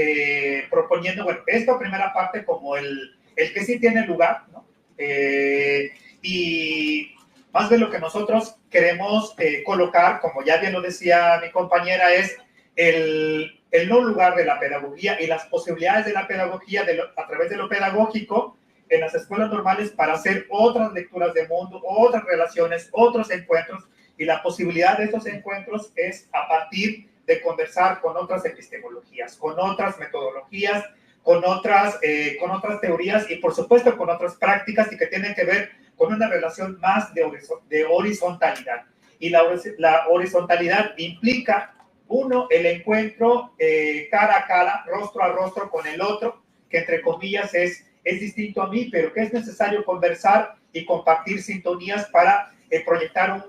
proponiendo, bueno, esta primera parte como el que sí tiene lugar, ¿no? Y más bien lo que nosotros queremos colocar, como ya bien lo decía mi compañera, es el no lugar de la pedagogía y las posibilidades de la pedagogía a través de lo pedagógico en las escuelas normales para hacer otras lecturas de mundo, otras relaciones, otros encuentros, y la posibilidad de estos encuentros es a partir de conversar con otras epistemologías, con otras metodologías, con otras teorías y por supuesto con otras prácticas y que tienen que ver con una relación más de horizontalidad. Y la horizontalidad implica, uno, el encuentro cara a cara, rostro a rostro con el otro, que entre comillas es distinto a mí, pero que es necesario conversar y compartir sintonías para proyectar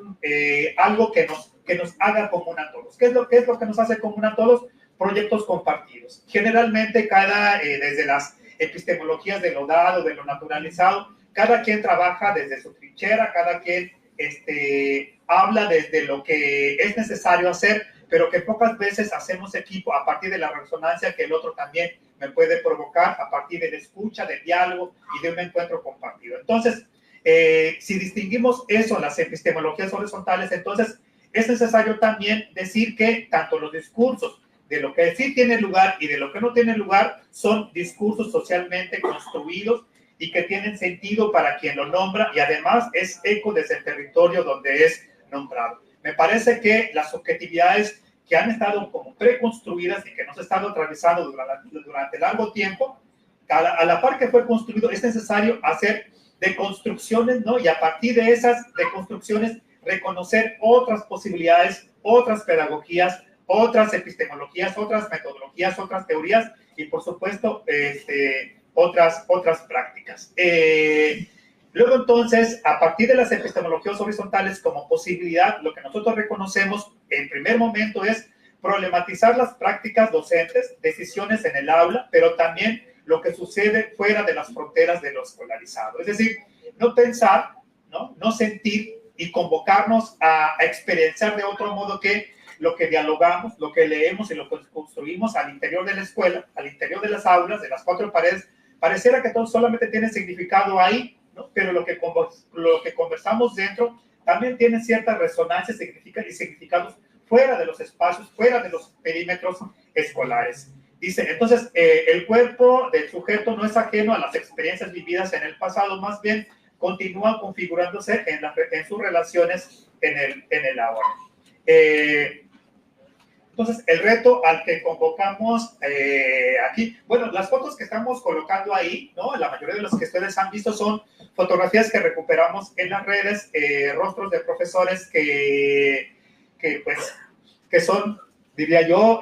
algo que nos haga común a todos. ¿Qué es lo que nos hace común a todos? Proyectos compartidos. Generalmente desde las epistemologías de lo dado, de lo naturalizado, cada quien trabaja desde su trinchera, cada quien habla desde lo que es necesario hacer, pero que pocas veces hacemos equipo a partir de la resonancia que el otro también me puede provocar, a partir de la escucha, del diálogo y de un encuentro compartido. Entonces, si distinguimos eso, las epistemologías horizontales, entonces es necesario también decir que tanto los discursos de lo que sí tiene lugar y de lo que no tiene lugar son discursos socialmente construidos y que tienen sentido para quien lo nombra y además es eco desde el territorio donde es nombrado. Me parece que las subjetividades que han estado como preconstruidas y que nos han estado atravesando durante largo tiempo, a la par que fue construido, es necesario hacer deconstrucciones, ¿no? Y a partir de esas deconstrucciones reconocer otras posibilidades, otras pedagogías, otras epistemologías, otras metodologías, otras teorías y por supuesto otras prácticas. Luego entonces, a partir de las epistemologías horizontales como posibilidad, lo que nosotros reconocemos en primer momento es problematizar las prácticas docentes, decisiones en el aula, pero también lo que sucede fuera de las fronteras de lo escolarizado. Es decir, no pensar, no sentir y convocarnos a experienciar de otro modo que lo que dialogamos, lo que leemos y lo que construimos al interior de la escuela, al interior de las aulas, de las cuatro paredes, pareciera que todo solamente tiene significado ahí, ¿no? Pero lo que conversamos dentro también tiene ciertas resonancias y significados fuera de los espacios, fuera de los perímetros escolares. Dice, entonces, el cuerpo del sujeto no es ajeno a las experiencias vividas en el pasado, más bien continúa configurándose en sus relaciones en el ahora. Entonces, el reto al que convocamos aquí, bueno, las fotos que estamos colocando ahí, ¿no? La mayoría de las que ustedes han visto son fotografías que recuperamos en las redes, rostros de profesores que son, diría yo,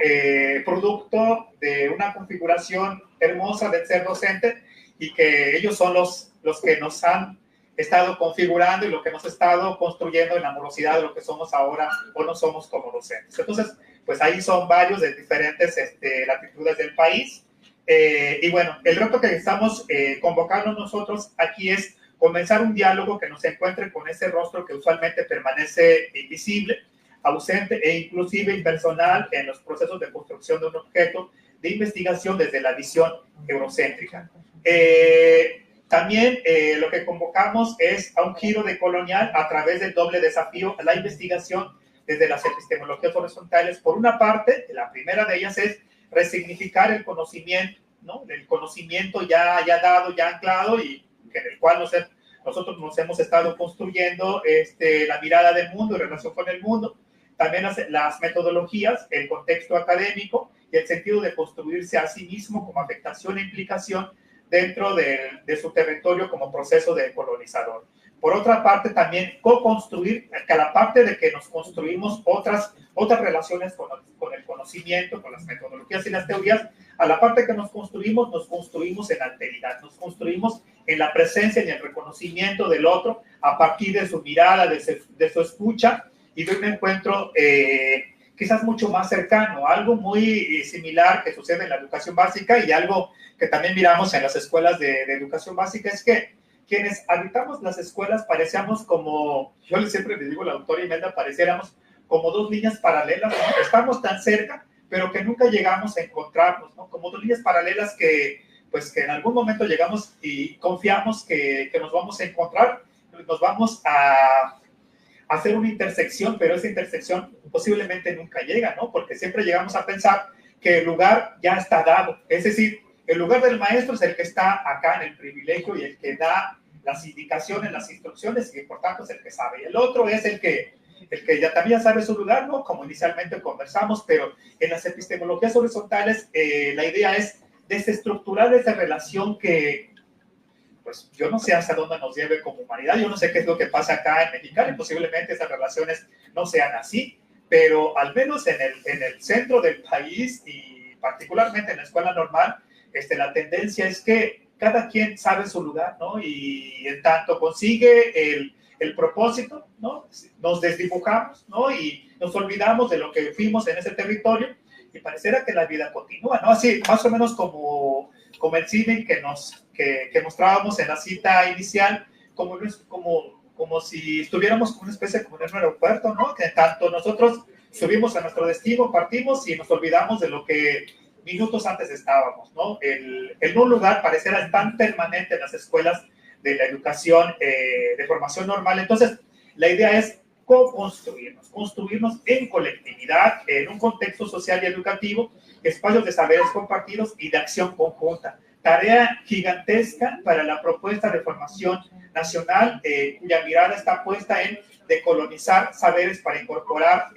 producto de una configuración hermosa del ser docente y que ellos son los que nos han estado configurando y lo que hemos estado construyendo en la morosidad de lo que somos ahora o no somos como docentes. Entonces, pues ahí son varios de diferentes latitudes del país. Y bueno, el reto que estamos convocando nosotros aquí es comenzar un diálogo que nos encuentre con ese rostro que usualmente permanece invisible, ausente e inclusive impersonal en los procesos de construcción de un objeto de investigación desde la visión eurocéntrica. También lo que convocamos es a un giro decolonial a través del doble desafío a la investigación desde las epistemologías horizontales. Por una parte, la primera de ellas es resignificar el conocimiento, ¿no? El conocimiento ya dado, ya anclado y en el cual nosotros nos hemos estado construyendo la mirada del mundo en relación con el mundo. También las metodologías, el contexto académico y el sentido de construirse a sí mismo como afectación e implicación dentro de su territorio como proceso de colonizador. por otra parte también co-construir, que a la parte de que nos construimos otras relaciones con el conocimiento, con las metodologías y las teorías, a la parte que nos construimos en alteridad, nos construimos en la presencia y en el reconocimiento del otro a partir de su mirada, de su escucha y de un encuentro quizás mucho más cercano, algo muy similar que sucede en la educación básica y algo que también miramos en las escuelas de educación básica es que quienes habitamos las escuelas parecíamos como, yo siempre le digo a la doctora Imelda, pareciéramos como dos líneas paralelas, ¿no? Estamos tan cerca, pero que nunca llegamos a encontrarnos, ¿no? Como dos líneas paralelas que, pues, que en algún momento llegamos y confiamos que nos vamos a encontrar, nos vamos a hacer una intersección, pero esa intersección posiblemente nunca llega, ¿no? Porque siempre llegamos a pensar que el lugar ya está dado, es decir, el lugar del maestro es el que está acá en el privilegio y el que da las indicaciones, las instrucciones y por tanto es el que sabe. Y el otro es el que ya también sabe su lugar, ¿no? Como inicialmente conversamos, pero en las epistemologías horizontales la idea es desestructurar esa relación que, pues yo no sé hasta dónde nos lleve como humanidad, yo no sé qué es lo que pasa acá en Mexicali, posiblemente esas relaciones no sean así, pero al menos en el centro del país y particularmente en la escuela normal, la tendencia es que cada quien sabe su lugar, ¿no? Y en tanto consigue el propósito, ¿no? Nos desdibujamos, ¿no? Y nos olvidamos de lo que fuimos en ese territorio y pareciera que la vida continúa, ¿no? Así, más o menos como el cine que mostrábamos en la cita inicial, como si estuviéramos como una especie como en un aeropuerto, ¿no? Que tanto nosotros subimos a nuestro destino, partimos y nos olvidamos de lo que minutos antes estábamos, ¿no? El no lugar pareciera tan permanente en las escuelas de la educación de formación normal. Entonces, la idea es construirnos en colectividad, en un contexto social y educativo, espacios de saberes compartidos y de acción conjunta. Tarea gigantesca para la propuesta de formación nacional, cuya mirada está puesta en decolonizar saberes para incorporar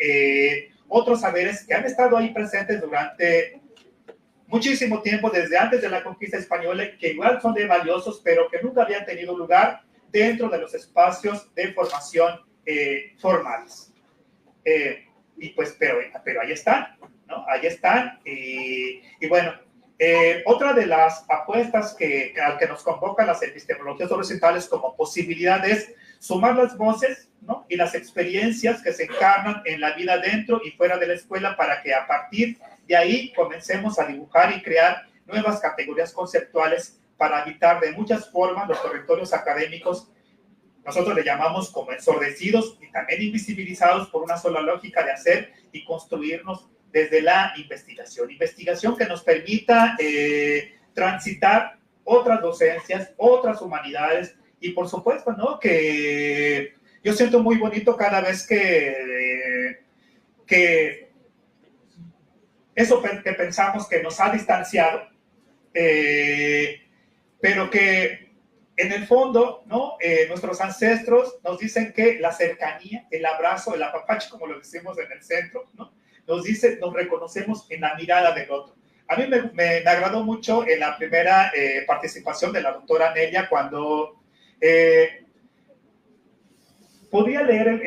otros saberes que han estado ahí presentes durante muchísimo tiempo, desde antes de la conquista española, que igual son de valiosos, pero que nunca habían tenido lugar dentro de los espacios de formación formales. Y pues, pero ahí están, ¿no? Ahí están. Y bueno, otra de las apuestas al que nos convocan las epistemologías horizontales como posibilidad es sumar las voces, ¿no? Y las experiencias que se encarnan en la vida dentro y fuera de la escuela para que a partir de ahí comencemos a dibujar y crear nuevas categorías conceptuales para habitar de muchas formas los territorios académicos. Nosotros le llamamos como ensordecidos y también invisibilizados por una sola lógica de hacer y construirnos desde la investigación. Investigación que nos permita transitar otras docencias, otras humanidades y por supuesto, ¿no? Que yo siento muy bonito cada vez que eso que pensamos que nos ha distanciado, pero que en el fondo, ¿no? Nuestros ancestros nos dicen que la cercanía, el abrazo, el apapacho, como lo decimos en el centro, ¿no? Nos reconocemos en la mirada del otro. A mí me agradó mucho en la primera participación de la doctora Nelia cuando podía leer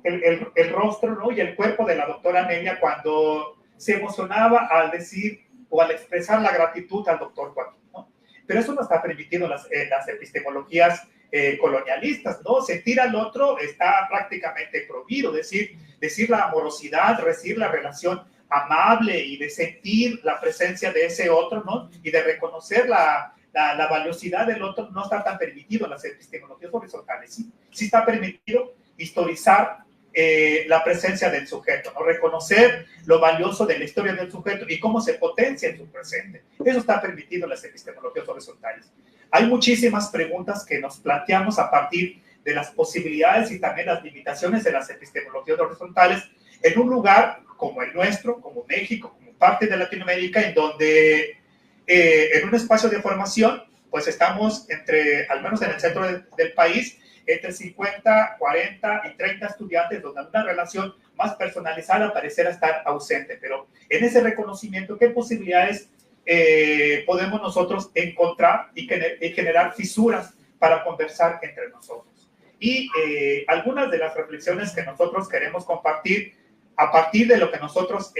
el rostro, ¿no? Y el cuerpo de la doctora Nelia cuando se emocionaba al decir o al expresar la gratitud al doctor Joaquín, ¿no? Pero eso no está permitido en las epistemologías colonialistas, ¿no? Sentir al otro está prácticamente prohibido, decir la amorosidad, decir la relación amable y de sentir la presencia de ese otro, ¿no? Y de reconocer la valiosidad del otro no está tan permitido en las epistemologías horizontales. Sí está permitido historizar la presencia del sujeto, ¿no? Reconocer lo valioso de la historia del sujeto y cómo se potencia en su presente. Eso está permitido en las epistemologías horizontales. Hay muchísimas preguntas que nos planteamos a partir de las posibilidades y también las limitaciones de las epistemologías horizontales en un lugar como el nuestro, como México, como parte de Latinoamérica, en donde en un espacio de formación, pues estamos al menos en el centro del país, entre 50, 40 y 30 estudiantes, donde una relación más personalizada pareciera estar ausente. Pero en ese reconocimiento, ¿qué posibilidades podemos nosotros encontrar y generar fisuras para conversar entre nosotros? y algunas de las reflexiones que nosotros queremos compartir a partir de lo que nosotros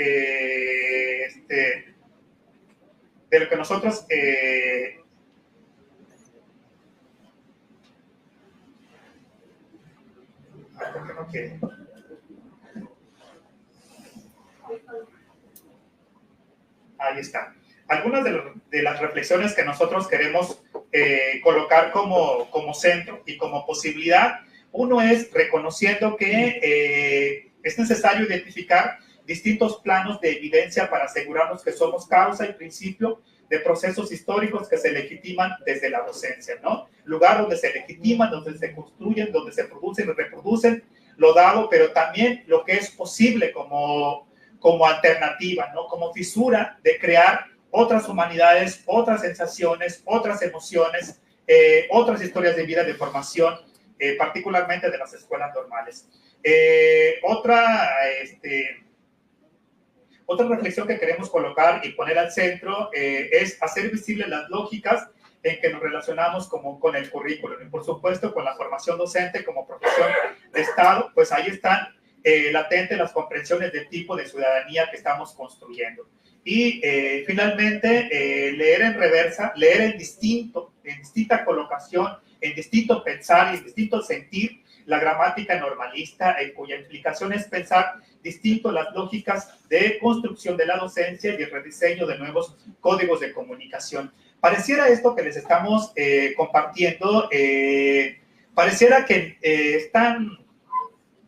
ahí está. Algunas de las reflexiones que nosotros queremos colocar como centro y como posibilidad. Uno es reconociendo que es necesario identificar distintos planos de evidencia para asegurarnos que somos causa y principio de procesos históricos que se legitiman desde la docencia, ¿no? Lugar donde se legitiman, donde se construyen, donde se producen y reproducen lo dado, pero también lo que es posible como alternativa, ¿no? Como fisura de crear otras humanidades, otras sensaciones, otras emociones, otras historias de vida, de formación, particularmente de las escuelas normales. Otra reflexión que queremos colocar y poner al centro es hacer visibles las lógicas en que nos relacionamos con el currículum y, por supuesto, con la formación docente como profesión de Estado, pues ahí están latentes las comprensiones del tipo de ciudadanía que estamos construyendo. Y finalmente, leer en reversa, leer en distinta colocación, en distinto pensar y en distinto sentir la gramática normalista, en cuya implicación es pensar distinto las lógicas de construcción de la docencia y el rediseño de nuevos códigos de comunicación. Pareciera esto que les estamos compartiendo, pareciera que es tan,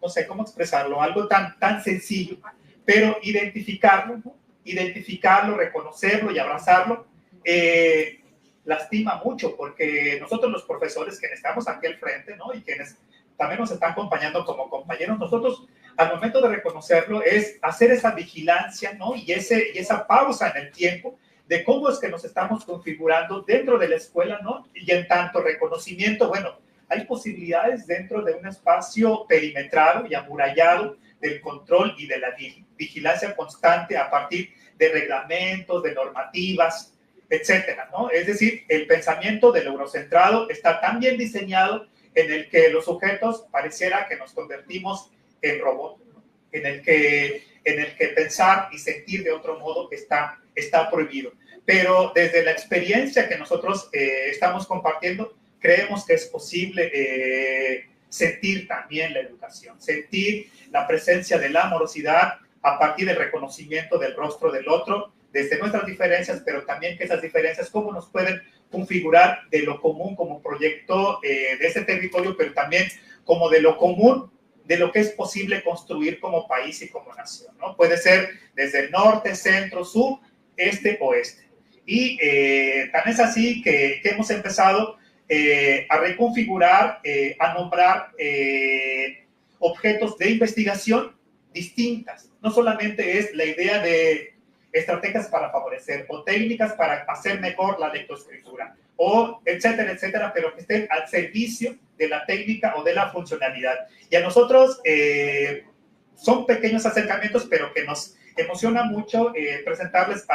no sé cómo expresarlo, algo tan sencillo, pero identificarlo, ¿no? Identificarlo, reconocerlo y abrazarlo, lastima mucho, porque nosotros los profesores que estamos aquí al frente, ¿no? Y quienes también nos están acompañando como compañeros, nosotros al momento de reconocerlo es hacer esa vigilancia, ¿no? Y esa pausa en el tiempo de cómo es que nos estamos configurando dentro de la escuela, ¿no? Y en tanto reconocimiento, bueno, hay posibilidades dentro de un espacio perimetrado y amurallado del control y de la vigilancia constante a partir de reglamentos, de normativas, etcétera, ¿no? Es decir, el pensamiento del eurocentrado está tan bien diseñado en el que los sujetos pareciera que nos convertimos en robots, ¿no? en el que pensar y sentir de otro modo está prohibido. Pero desde la experiencia que nosotros estamos compartiendo, creemos que es posible sentir también la educación, sentir la presencia de la amorosidad a partir del reconocimiento del rostro del otro, desde nuestras diferencias, pero también que esas diferencias cómo nos pueden configurar de lo común como proyecto de ese territorio, pero también como de lo común, de lo que es posible construir como país y como nación, ¿no? Puede ser desde el norte, centro, sur, este, oeste. Y tan es así que hemos empezado a reconfigurar, a nombrar objetos de investigación distintas. No solamente es la idea de estrategias para favorecer o técnicas para hacer mejor la lectoescritura o etcétera, etcétera, pero que estén al servicio de la técnica o de la funcionalidad. Y a nosotros son pequeños acercamientos, pero que nos emociona mucho presentarles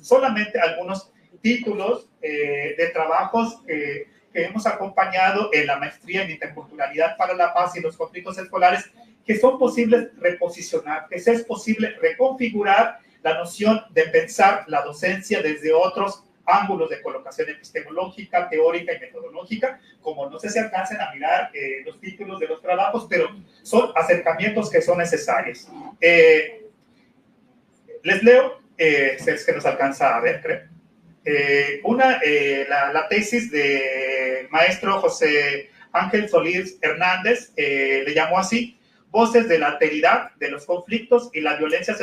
solamente algunos títulos de trabajos que hemos acompañado en la maestría en interculturalidad para la paz y los conflictos escolares, que son posibles reposicionar, que es posible reconfigurar la noción de pensar la docencia desde otros ángulos de colocación epistemológica, teórica y metodológica, como no sé si alcancen a mirar los títulos de los trabajos, pero son acercamientos que son necesarios. Les leo, si es que nos alcanza a ver, creo. La tesis de maestro José Ángel Solís Hernández, le llamó así, Voces de la alteridad, de los conflictos y las violencias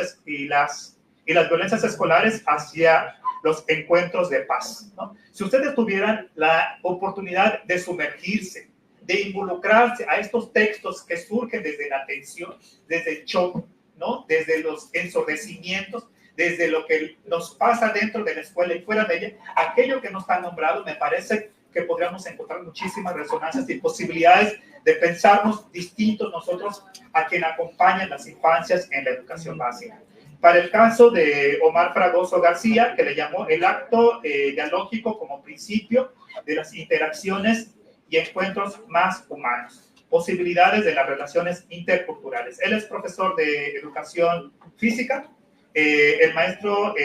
escolares hacia los encuentros de paz, ¿no? Si ustedes tuvieran la oportunidad de sumergirse, de involucrarse a estos textos que surgen desde la tensión, desde el shock, ¿no? Desde los ensordecimientos, desde lo que nos pasa dentro de la escuela y fuera de ella, aquello que no está nombrado, me parece que podríamos encontrar muchísimas resonancias y posibilidades de pensarnos distintos nosotros a quien acompaña las infancias en la educación básica. Para el caso de Omar Fragoso García, que le llamó el acto dialógico como principio de las interacciones y encuentros más humanos. posibilidades de las relaciones interculturales. Él es profesor de educación física, el maestro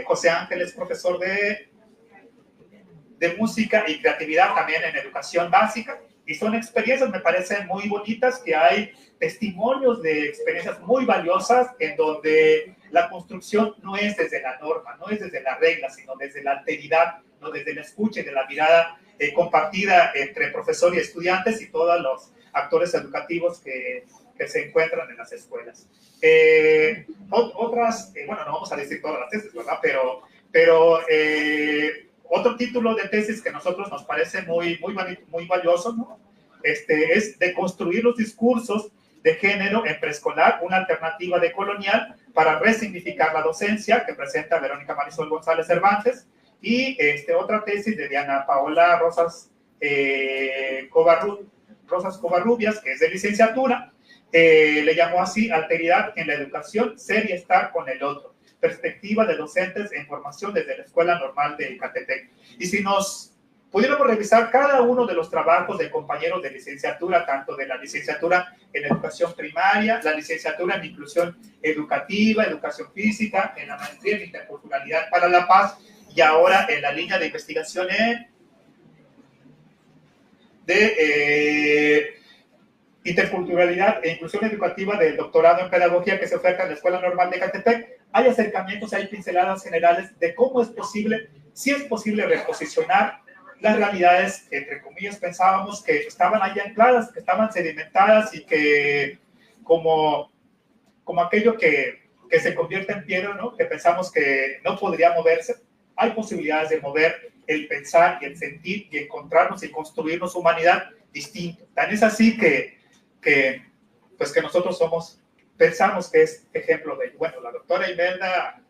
José Ángel es profesor de música y creatividad también en educación básica, y son experiencias, me parecen muy bonitas, que hay testimonios de experiencias muy valiosas en donde la construcción no es desde la norma, no es desde la regla, sino desde la alteridad, no desde la escucha y de la mirada compartida entre profesor y estudiantes y todos los actores educativos que se encuentran en las escuelas. Otras, bueno, no vamos a decir todas las tesis, ¿verdad? Pero otro título de tesis que a nosotros nos parece muy valioso, ¿no? Es de construir los discursos de género en preescolar, una alternativa decolonial para resignificar la docencia, que presenta Verónica Marisol González Cervantes, y otra tesis de Diana Paola Rosas Covarrubias, que es de licenciatura, le llamó así Alteridad en la educación, ser y estar con el otro, perspectiva de docentes en formación desde la Escuela Normal de Ecatepec. Y si nos pudiéramos revisar cada uno de los trabajos de compañeros de licenciatura, tanto de la licenciatura en educación primaria, la licenciatura en inclusión educativa, educación física, en la maestría en interculturalidad para la paz, y ahora en la línea de investigación de interculturalidad e inclusión educativa del doctorado en pedagogía que se oferta en la Escuela Normal de Ecatepec, hay acercamientos, hay pinceladas generales de cómo es posible, si es posible reposicionar las realidades que, entre comillas, pensábamos que estaban allá ancladas, que estaban sedimentadas y que como aquello que se convierte en piedra, ¿no? Que pensamos que no podría moverse, hay posibilidades de mover el pensar y el sentir y encontrarnos y construirnos humanidad distinta. Tan es así que nosotros pensamos que es ejemplo de, bueno, la doctora Imelda,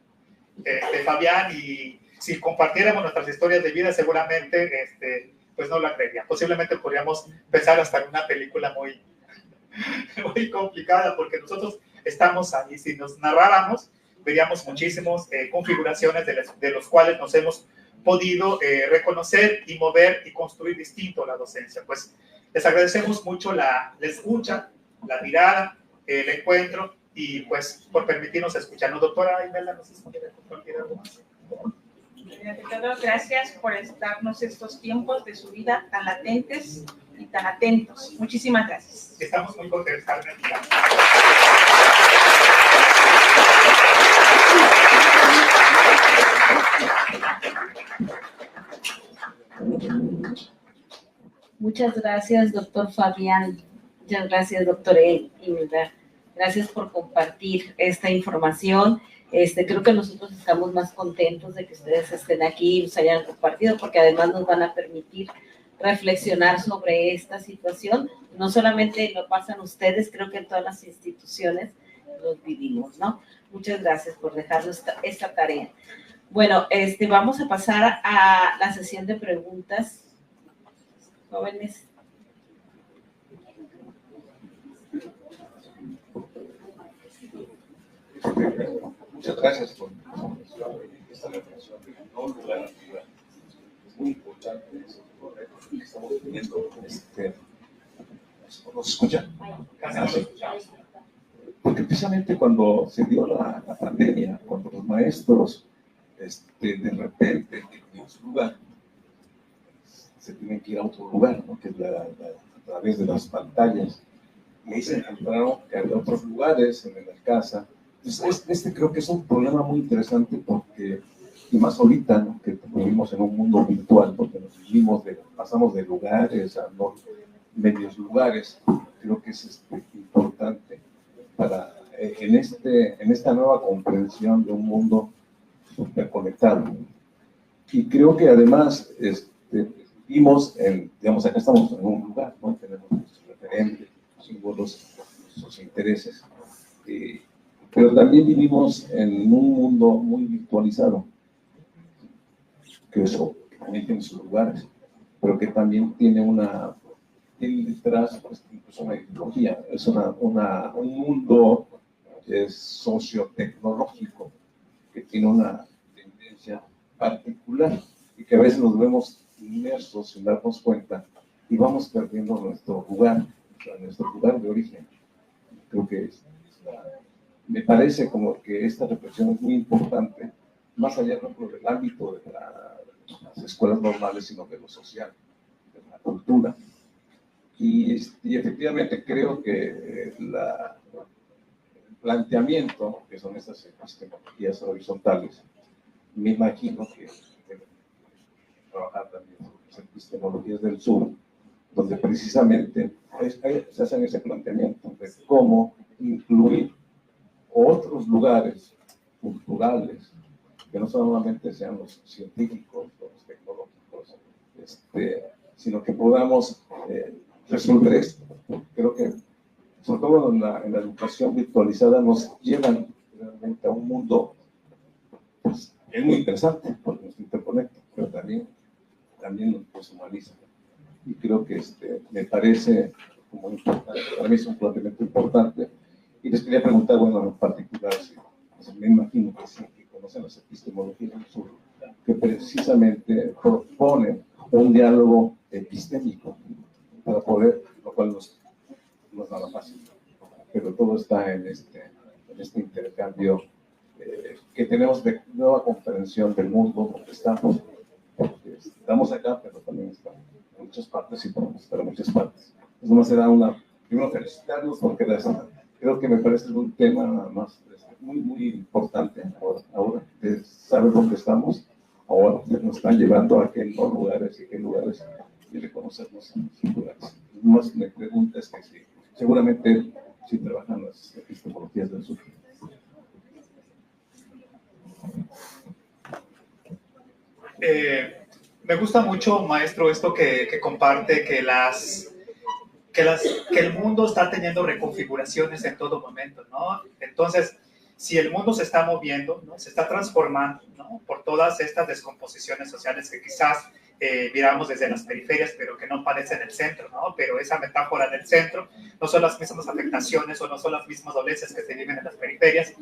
de Fabián, y si compartiéramos nuestras historias de vida, seguramente, pues no la creería. Posiblemente podríamos pensar hasta en una película muy complicada, porque nosotros estamos ahí. Si nos narráramos, veríamos muchísimas configuraciones de los cuales nos hemos podido reconocer y mover y construir distinto la docencia. Pues les agradecemos mucho la escucha, la mirada, el encuentro, y pues por permitirnos escucharnos. Doctora Imelda, no sé si quiere compartir algo más.
Gracias por darnos estos tiempos de su vida tan latentes y tan atentos. Muchísimas gracias.
Estamos muy contentos de estar aquí.
Muchas gracias, doctor Fabián. Muchas gracias, doctor Imelda. Gracias por compartir esta información. Creo que nosotros estamos más contentos de que ustedes estén aquí y nos hayan compartido, porque además nos van a permitir reflexionar sobre esta situación. No solamente lo pasan ustedes, creo que en todas las instituciones los vivimos, ¿no? Muchas gracias por dejarnos esta tarea. Bueno, vamos a pasar a la sesión de preguntas. Jóvenes.
Muchas gracias por esta reflexión. No lugar arriba. Es muy importante eso que estamos teniendo. ¿Nos escuchan? Porque precisamente cuando se dio la pandemia, cuando los maestros de repente en su lugar se tienen que ir a otro lugar, ¿no? Que es a través de las pantallas, y ahí se encontraron que había otros lugares en la casa. Entonces, creo que es un problema muy interesante porque, y más ahorita, ¿no? Que vivimos en un mundo virtual, porque pasamos de lugares a medios lugares. Creo que es importante para en esta nueva comprensión de un mundo superconectado. Y creo que además vimos, digamos, acá estamos en un lugar, ¿no? Tenemos nuestros referentes, símbolos, nuestros intereses. Pero también vivimos en un mundo muy virtualizado, que eso también tiene sus lugares, pero que también tiene detrás, pues, incluso una ideología, es un mundo sociotecnológico que tiene una tendencia particular y que a veces nos vemos inmersos sin darnos cuenta y vamos perdiendo nuestro lugar nuestro lugar de origen. Creo que me parece como que esta reflexión es muy importante, más allá no del ámbito de las escuelas normales, sino de lo social, de la cultura. Y efectivamente creo que el planteamiento, que son estas epistemologías horizontales, me imagino que deben trabajar también sobre las epistemologías del sur, donde precisamente se hacen ese planteamiento de cómo incluir otros lugares culturales, que no solamente sean los científicos, los tecnológicos, sino que podamos resolver esto. Creo que, sobre todo en la educación virtualizada, nos llevan realmente a un mundo, pues, es muy interesante, porque nos interconecta, pero también nos humaniza. Y creo que me parece como importante, para mí es un planteamiento importante. Y les quería preguntar, bueno, en particular, si me imagino que sí, que conocen las epistemologías del sur, que precisamente proponen un diálogo epistémico para poder, lo cual no es nada fácil, pero todo está en este intercambio que tenemos de nueva comprensión del mundo donde estamos, porque estamos acá, pero también estamos en muchas partes y podemos estar en muchas partes. Eso no será primero felicitarlos porque creo que me parece un tema más muy, muy importante ahora de saber dónde estamos, ahora nos están llevando a qué lugares y reconocernos en esos lugares. Más me preguntas que sí, seguramente sí trabajan las epistemologías del sur.
Me gusta mucho, maestro, esto que comparte, que el mundo está teniendo reconfiguraciones en todo momento, ¿no? Entonces, si el mundo se está moviendo, ¿no? Se está transformando, ¿no? Por todas estas descomposiciones sociales que quizás miramos desde las periferias, pero que no parecen el centro, ¿no? Pero esa metáfora del centro no son las mismas afectaciones o no son las mismas dolencias que se viven en las periferias.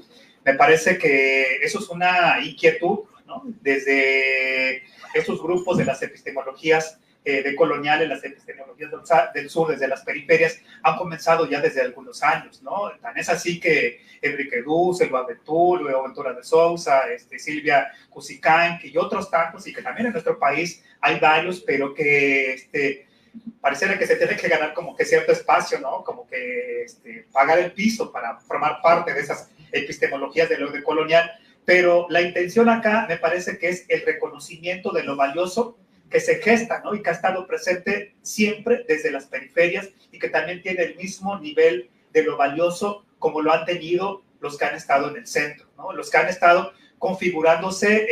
Me parece que eso es una inquietud, ¿no? Desde estos grupos de las epistemologías decoloniales, las epistemologías del sur, desde las periferias, han comenzado ya desde algunos años, ¿no? Tan es así que Enrique Dussel, Luis Ventura de Sousa, Silvia Cusicanqui y otros tantos, y que también en nuestro país hay varios, pero que pareciera que se tiene que ganar como que cierto espacio, ¿no? Como que pagar el piso para formar parte de esas epistemologías de lo decolonial, pero la intención acá me parece que es el reconocimiento de lo valioso que se gesta, ¿no? Y que ha estado presente siempre desde las periferias y que también tiene el mismo nivel de lo valioso como lo han tenido los que han estado en el centro, ¿no? Los que han estado configurándose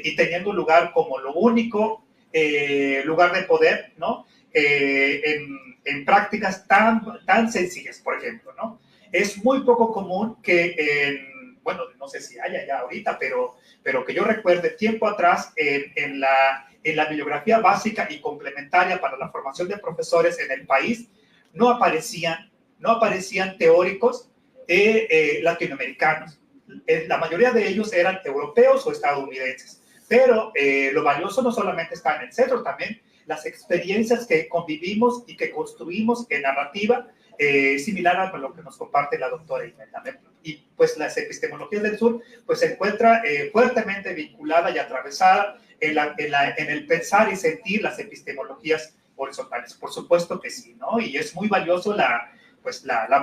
y teniendo un lugar como lo único lugar de poder, ¿no? En prácticas tan sencillas, por ejemplo, ¿no? Es muy poco común que bueno, no sé si haya ya ahorita, pero que yo recuerde tiempo atrás en la bibliografía básica y complementaria para la formación de profesores en el país, no aparecían teóricos latinoamericanos. La mayoría de ellos eran europeos o estadounidenses, pero lo valioso no solamente está en el centro, también las experiencias que convivimos y que construimos en narrativa, similar a lo que nos comparte la doctora Imelda. Y pues las epistemologías del sur pues se encuentra fuertemente vinculada y atravesada en el pensar y sentir las epistemologías horizontales. Por supuesto que sí, ¿no? Y es muy valioso la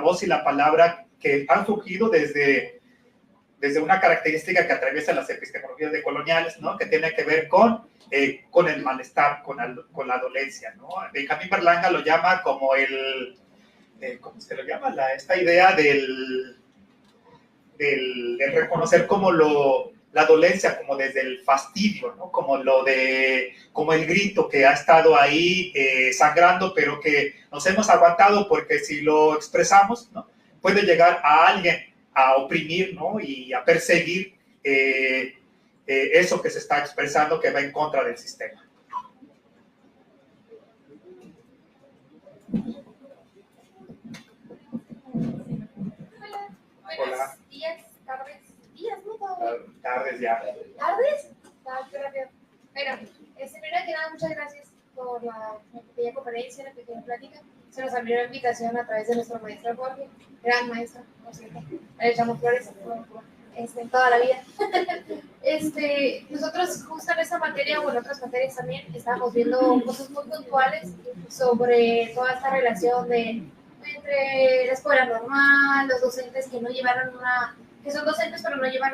voz y la palabra que han surgido desde una característica que atraviesa las epistemologías decoloniales, ¿no? Que tiene que ver con el malestar, con la dolencia, ¿no? Benjamín Berlanga lo llama como ¿cómo se lo llama? Esta idea del reconocer como la dolencia, como desde el fastidio, ¿no? Como el grito que ha estado ahí sangrando, pero que nos hemos aguantado porque si lo expresamos, ¿no? Puede llegar a alguien a oprimir, ¿no? Y a perseguir eso que se está expresando que va en contra del sistema. Hola.
Días, ¿no?
Tardes ya.
¿Tardes? Qué rápido. Bueno, primero que nada, muchas gracias por por la pequeña conferencia, la pequeña plática. Se nos abrió la invitación a través de nuestro maestro Jorge, gran maestro, por cierto, le echamos flores toda la vida. Nosotros justo en esta materia o en otras materias también estábamos viendo cosas muy puntuales sobre toda esta relación entre la escuela normal, los docentes que no llevaron que son docentes pero no llevan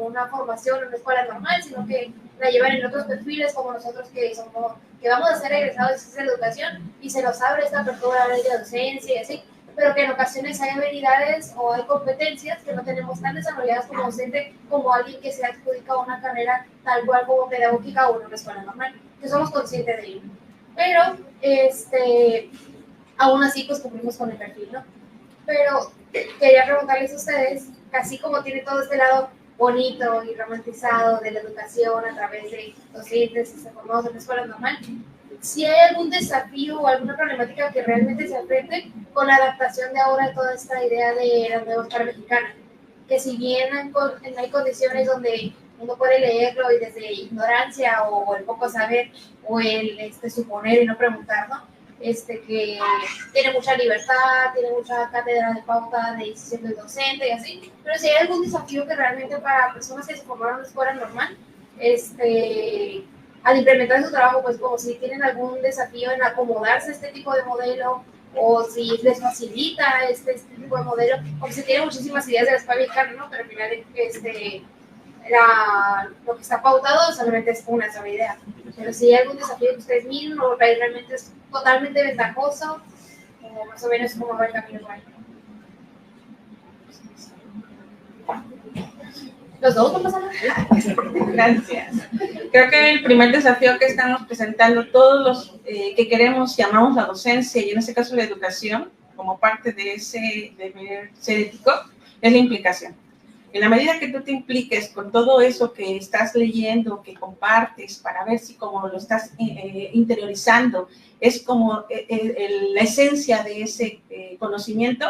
una formación en una escuela normal, sino que la llevan en otros perfiles como nosotros que vamos a ser egresados de ciencia de educación y se nos abre esta apertura a la ley de docencia y así, pero que en ocasiones hay habilidades o hay competencias que no tenemos tan desarrolladas como docente, como alguien que se ha adjudicado una carrera tal cual como pedagógica o en una escuela normal, que somos conscientes de ello. Pero, aún así, pues cumplimos con el perfil, ¿no? Pero quería preguntarles a ustedes, así como tiene todo este lado bonito y romantizado de la educación a través de docentes formados en la escuela normal, si hay algún desafío o alguna problemática que realmente se enfrente con la adaptación de ahora de toda esta idea de la nueva escuela mexicana, que si bien hay condiciones donde uno puede leerlo y desde ignorancia o el poco saber o el suponer y no preguntar, ¿no? Que tiene mucha libertad, tiene mucha cátedra de pauta de decisión del docente y así, pero si hay algún desafío que realmente para personas que se formaron en la escuela normal, al implementar su trabajo, pues como si tienen algún desafío en acomodarse a este tipo de modelo, o si les facilita este tipo de modelo, o si tienen muchísimas ideas de la escuela mexicana, ¿no? Pero al final lo que está pautado solamente es una sola idea. Pero si hay algún desafío que ustedes miren o realmente es totalmente ventajoso, o más o menos cómo va el camino por ahí. ¿Los dos no pasan nada?
Gracias. Creo que el primer desafío que estamos presentando todos los que queremos y amamos la docencia, y en este caso la educación, como parte de ese deber ser ético, es la implicación. En la medida que tú te impliques con todo eso que estás leyendo, que compartes, para ver si como lo estás interiorizando, es como la esencia de ese conocimiento,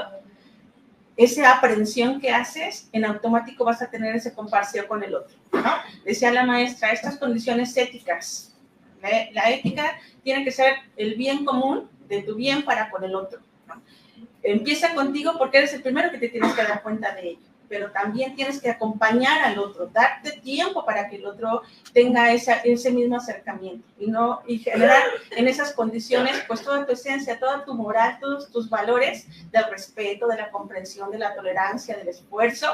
esa aprehensión que haces, en automático vas a tener ese compartir con el otro, ¿no? Decía la maestra, estas condiciones éticas, la ética tiene que ser el bien común de tu bien para con el otro, ¿no? Empieza contigo porque eres el primero que te tienes que dar cuenta de ello, pero también tienes que acompañar al otro, darte tiempo para que el otro tenga ese mismo acercamiento y generar en esas condiciones pues toda tu esencia, toda tu moral, todos tus valores del respeto, de la comprensión, de la tolerancia, del esfuerzo,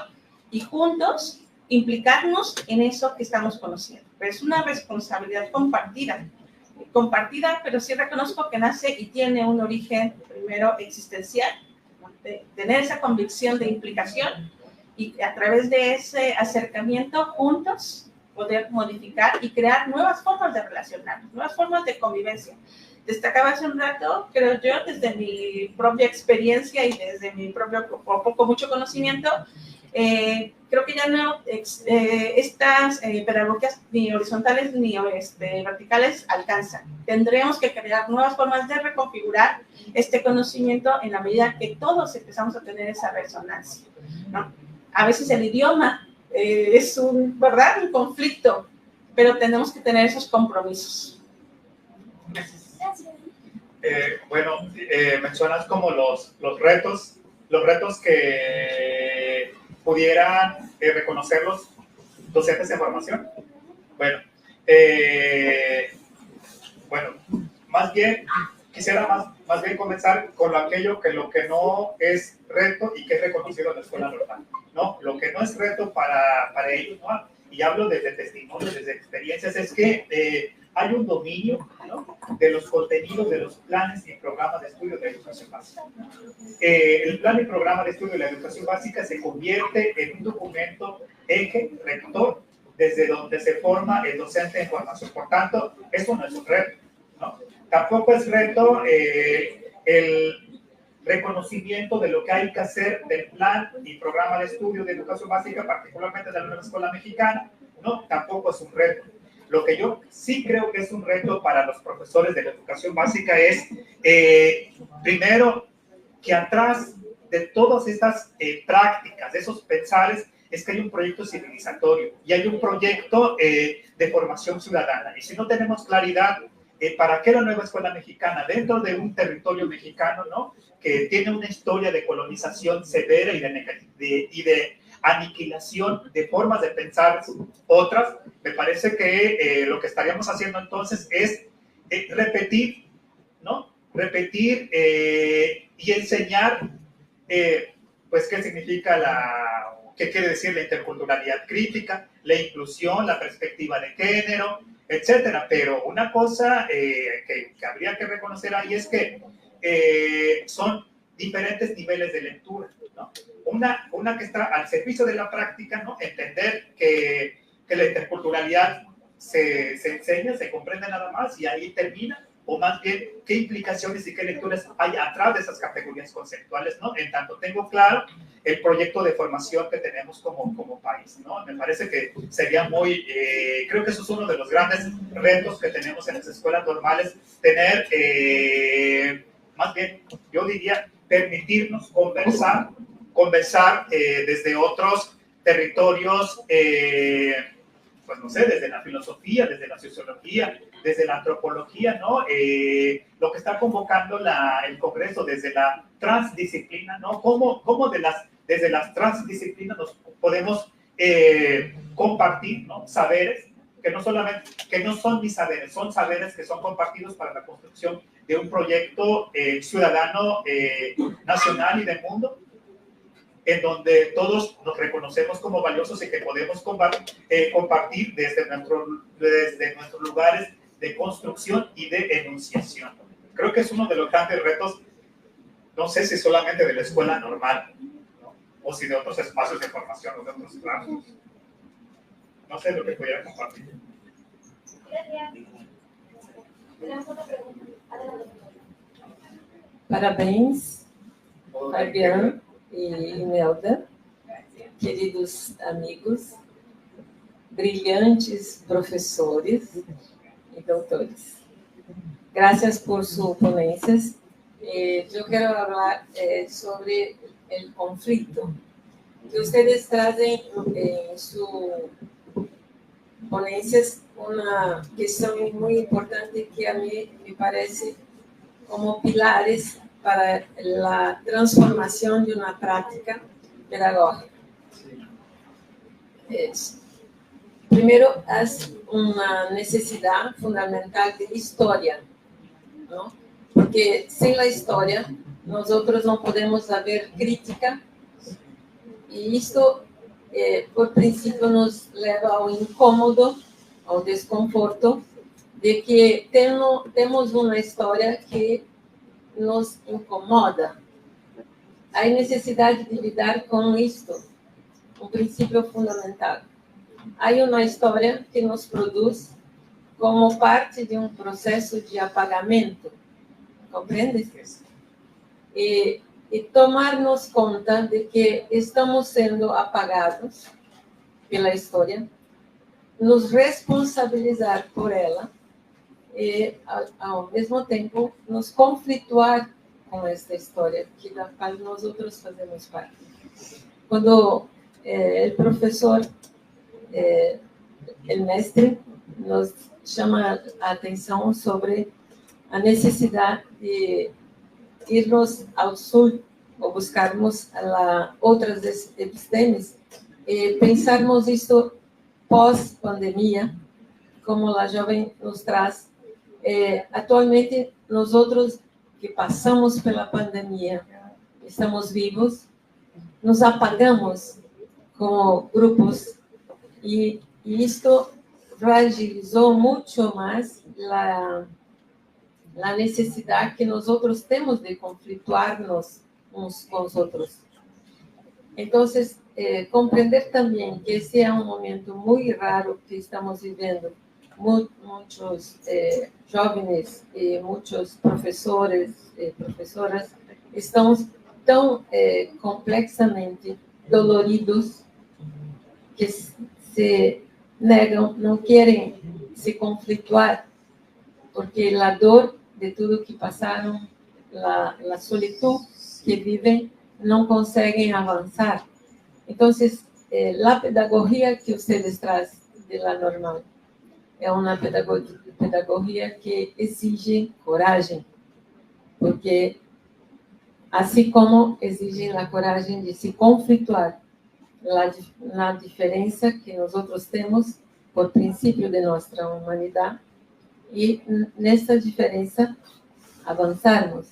y juntos implicarnos en eso que estamos conociendo. Pero es una responsabilidad compartida, pero sí reconozco que nace y tiene un origen primero existencial, de tener esa convicción de implicación, y a través de ese acercamiento juntos poder modificar y crear nuevas formas de relacionarnos, nuevas formas de convivencia. Destacaba hace un rato, creo yo, desde mi propia experiencia y desde mi propio mucho conocimiento, creo que ya no estas pedagogías ni horizontales ni verticales alcanzan. Tendremos que crear nuevas formas de reconfigurar este conocimiento en la medida que todos empezamos a tener esa resonancia, ¿no? A veces el idioma es un conflicto, pero tenemos que tener esos compromisos.
Gracias. Mencionas como los retos que pudieran reconocer los docentes en formación. Más bien quisiera más bien comenzar con lo que no es reto y que es reconocido en la escuela normal, ¿no? Lo que no es reto para ellos, ¿no? Y hablo desde testimonios, desde experiencias, es que hay un dominio, ¿no?, de los contenidos de los planes y programas de estudio de la educación básica. El plan y programa de estudio de la educación básica se convierte en un documento eje rector desde donde se forma el docente en formación. Por tanto, eso no es un reto, ¿no? Tampoco es reto el reconocimiento de lo que hay que hacer del plan y programa de estudio de educación básica, particularmente de la nueva escuela mexicana, ¿no? Tampoco es un reto. Lo que yo sí creo que es un reto para los profesores de la educación básica es, primero, que atrás de todas estas prácticas, de esos pensares, es que hay un proyecto civilizatorio y hay un proyecto de formación ciudadana. Y si no tenemos claridad ¿para qué la nueva escuela mexicana? Dentro de un territorio mexicano, ¿no? Que tiene una historia de colonización severa y de aniquilación de formas de pensar otras, me parece que lo que estaríamos haciendo entonces es repetir, ¿no? Repetir y enseñar, pues, qué significa qué quiere decir la interculturalidad crítica, la inclusión, la perspectiva de género, etcétera. Pero una cosa que habría que reconocer ahí es que son diferentes niveles de lectura, ¿no? Una que está al servicio de la práctica, ¿no? Entender que la interculturalidad se enseña, se comprende nada más y ahí termina, o más bien qué implicaciones y qué lecturas hay atrás de esas categorías conceptuales, ¿no? En tanto tengo claro el proyecto de formación que tenemos como país, ¿no? Me parece que sería creo que eso es uno de los grandes retos que tenemos en las escuelas normales, tener, más bien, yo diría, permitirnos conversar desde otros territorios, pues no sé, desde la filosofía, desde la sociología, desde la antropología, ¿no? Lo que está convocando el Congreso, desde la transdisciplina, ¿no? ¿Cómo desde las transdisciplinas nos podemos compartir, ¿no? Saberes que no son mis saberes, son saberes que son compartidos para la construcción de un proyecto ciudadano, nacional y del mundo, en donde todos nos reconocemos como valiosos y que podemos compartir desde nuestros lugares de construcción y de enunciación. Creo que es uno de los grandes retos, no sé si solamente de la escuela normal, ¿no? O si de otros espacios de formación o de otros planos. No sé lo que pudiera compartir.
Parabéns, Fabiano e Imelda, queridos amigos, brilhantes professores e doutores. Gracias por sus ponencias. Yo quiero hablar sobre el conflicto que ustedes traen en sus ponencias, una cuestión muy importante que a mí me parece como pilares para la transformación de una práctica pedagógica. Primero, es una necesidad fundamental de historia, ¿no? Porque sin la historia nosotros no podemos haber crítica y esto, por principio, nos lleva ao incômodo, ao desconforto de que temos uma história que nos incomoda. Há necessidade de lidar com isto, um princípio fundamental. Há uma história que nos produz como parte de um processo de apagamento, compreende? E tomarmos conta de que estamos sendo apagados pela história, nos responsabilizar por ela e, ao mesmo tempo, nos conflituar com esta história que da qual nós outros fazemos parte. Quando o professor, o mestre, nos chama a atenção sobre a necessidade de irmos ao sul ou buscarmos outras epistemes e pensarmos isto pós-pandemia, como a jovem nos traz. Atualmente, nós outros que passamos pela pandemia, estamos vivos, nos apagamos como grupos e isto fragilizou muito mais a necessidade que nós outros temos de conflituar-nos uns com os outros. Então, compreender também que esse é um momento muito raro que estamos vivendo. Muitos jovens e muitos professores e professoras estão tão complexamente doloridos que se negam, não querem se conflituar, porque a dor de tudo que passaram, a solitude que vivem, não conseguem avançar. Então, a pedagogia que vocês trazem de la normal é uma pedagogia que exige coragem, porque assim como exigem a coragem de se conflituar na diferença que nós outros temos por princípio de nossa humanidade e nessa diferença avançarmos.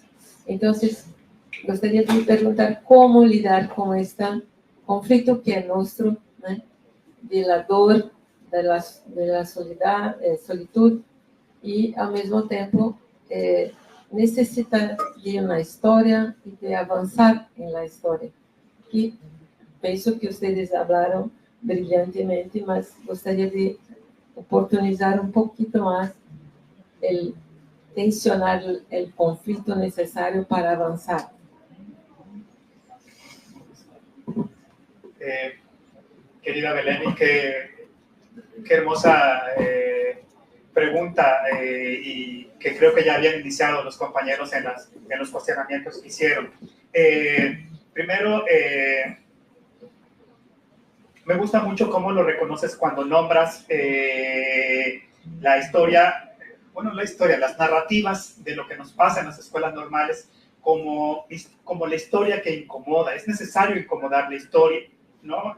Então, gostaria de perguntar como lidar com este conflito que é nosso, né, de la dor, de la solitude e, ao mesmo tempo, necessita de uma história e de avançar na história. E penso que vocês falaram brilhantemente, mas gostaria de oportunizar um pouquinho mais tensionar o conflito necessário para avançar.
Querida Belén, qué hermosa pregunta y que creo que ya habían iniciado los compañeros en los cuestionamientos que hicieron. Primero, me gusta mucho cómo lo reconoces cuando nombras la historia, las narrativas de lo que nos pasa en las escuelas normales como la historia que incomoda. Es necesario incomodar la historia, ¿no?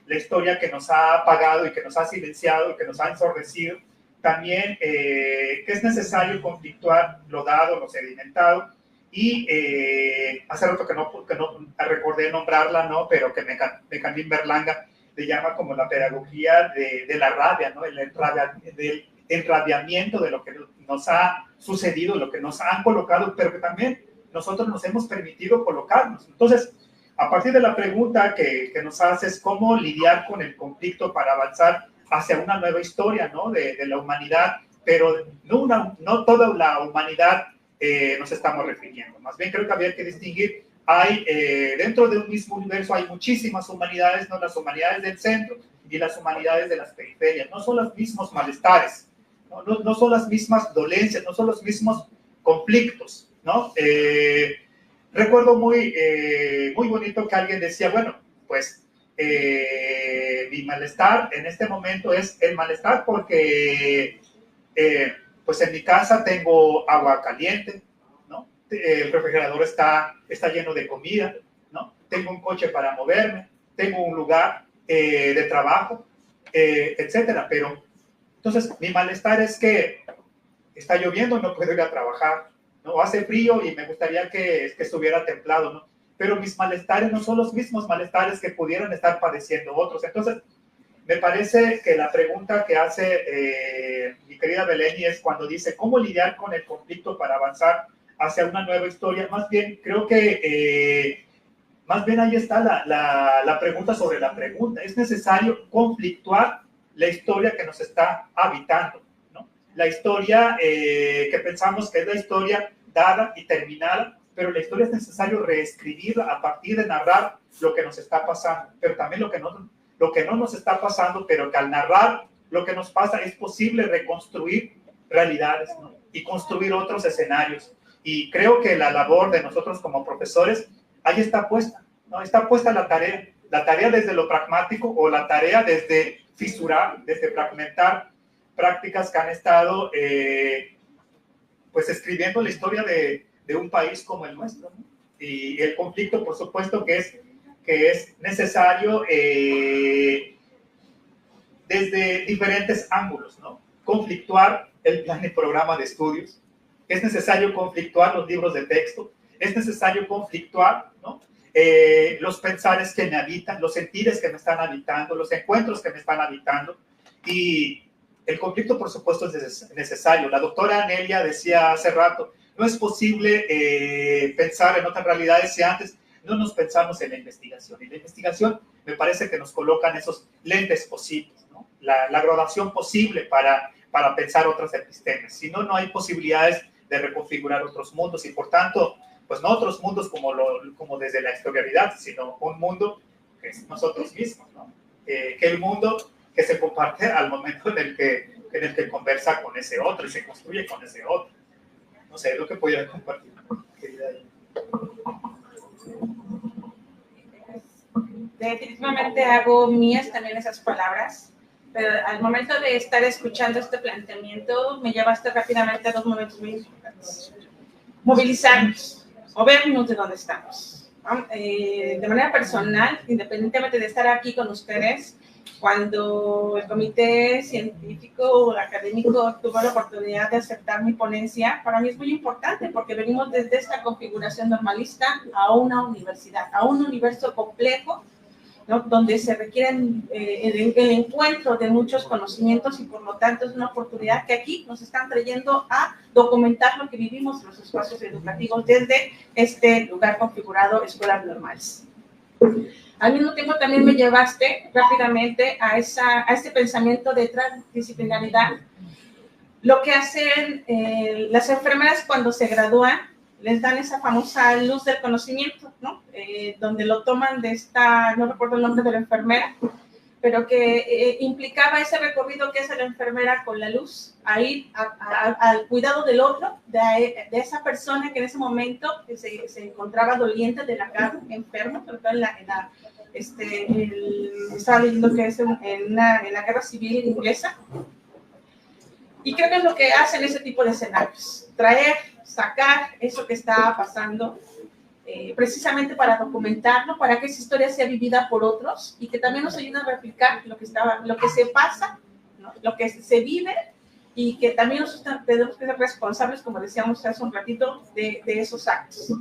La historia que nos ha apagado y que nos ha silenciado y que nos ha ensordecido. También que es necesario conflictuar lo dado, lo sedimentado. Y hace rato que no recordé nombrarla, ¿no? Pero que Benjamín Berlanga le llama como la pedagogía de la rabia, ¿no? Del enrabiamiento de lo que nos ha sucedido, lo que nos han colocado, pero que también nosotros nos hemos permitido colocarnos. Entonces, a partir de la pregunta que nos haces, ¿cómo lidiar con el conflicto para avanzar hacia una nueva historia, ¿no? de la humanidad? Pero no toda la humanidad nos estamos refiriendo. Más bien creo que habría que distinguir, dentro de un mismo universo hay muchísimas humanidades, ¿no? Las humanidades del centro y las humanidades de las periferias. No son los mismos malestares, no son las mismas dolencias, no son los mismos conflictos, ¿no? Recuerdo muy bonito que alguien decía, bueno, pues mi malestar en este momento es el malestar porque pues en mi casa tengo agua caliente, ¿no? El refrigerador está lleno de comida, ¿no? Tengo un coche para moverme, tengo un lugar de trabajo, etcétera. Pero entonces mi malestar es que está lloviendo, no puedo ir a trabajar, ¿no? Hace frío y me gustaría que estuviera templado, ¿no? Pero mis malestares no son los mismos malestares que pudieran estar padeciendo otros. Entonces, me parece que la pregunta que hace mi querida Belén es cuando dice cómo lidiar con el conflicto para avanzar hacia una nueva historia. Más bien, creo que más bien ahí está la pregunta sobre la pregunta. Es necesario conflictuar la historia que nos está habitando, ¿no? La historia que pensamos que es la historia dada y terminada, pero la historia es necesario reescribirla a partir de narrar lo que nos está pasando, pero también lo que no nos está pasando, pero que al narrar lo que nos pasa es posible reconstruir realidades, ¿no? Y construir otros escenarios. Y creo que la labor de nosotros como profesores ahí está puesta, ¿no? Está puesta la tarea desde lo pragmático o la tarea desde fisurar, desde fragmentar prácticas que han estado pues escribiendo la historia de un país como el nuestro, ¿no? Y el conflicto, por supuesto, que es necesario desde diferentes ángulos, ¿no? Conflictuar el plan y programa de estudios, es necesario conflictuar los libros de texto, es necesario conflictuar, ¿no? Los pensares que me habitan, los sentires que me están habitando, los encuentros que me están habitando. Y el conflicto, por supuesto, es necesario. La doctora Anelia decía hace rato, no es posible pensar en otras realidades si antes no nos pensamos en la investigación. Y la investigación me parece que nos colocan esos lentes posibles, ¿no? La graduación posible para pensar otras epistemes. Si no, no hay posibilidades de reconfigurar otros mundos y, por tanto, pues no otros mundos como desde la historialidad, sino un mundo que es nosotros mismos, ¿no? Que el mundo que se comparte al momento en el que conversa con ese otro y se construye con ese otro. No sé, es lo que podría compartir, querida.
Definitivamente hago mías también esas palabras. pero al momento de estar escuchando este planteamiento, me llevaste rápidamente a dos momentos muy importantes. Movilizarnos, movernos de donde estamos. De manera personal, independientemente de estar aquí con ustedes, cuando el comité científico o académico tuvo la oportunidad de aceptar mi ponencia, para mí es muy importante porque venimos desde esta configuración normalista a una universidad, a un universo complejo, ¿no? Donde se requieren el encuentro de muchos conocimientos y por lo tanto es una oportunidad que aquí nos están trayendo a documentar lo que vivimos en los espacios educativos desde este lugar configurado escuelas normales. Al mismo tiempo también me llevaste rápidamente a este pensamiento de transdisciplinaridad. Lo que hacen las enfermeras cuando se gradúan, les dan esa famosa luz del conocimiento, ¿no? Donde lo toman de esta, no recuerdo el nombre de la enfermera, pero que implicaba ese recorrido que hace la enfermera con la luz, a ir al cuidado del otro, de esa persona que en ese momento se encontraba doliente de la cara, enfermo, sobre todo estaba leyendo que es en la guerra civil inglesa. Y creo que es lo que hacen ese tipo de escenarios, sacar eso que está pasando, precisamente para documentarlo, para que esa historia sea vivida por otros y que también nos ayude a replicar lo que se pasa, ¿no? Lo que se vive y que también nosotros tenemos que ser responsables, como decíamos hace un ratito, de esos actos.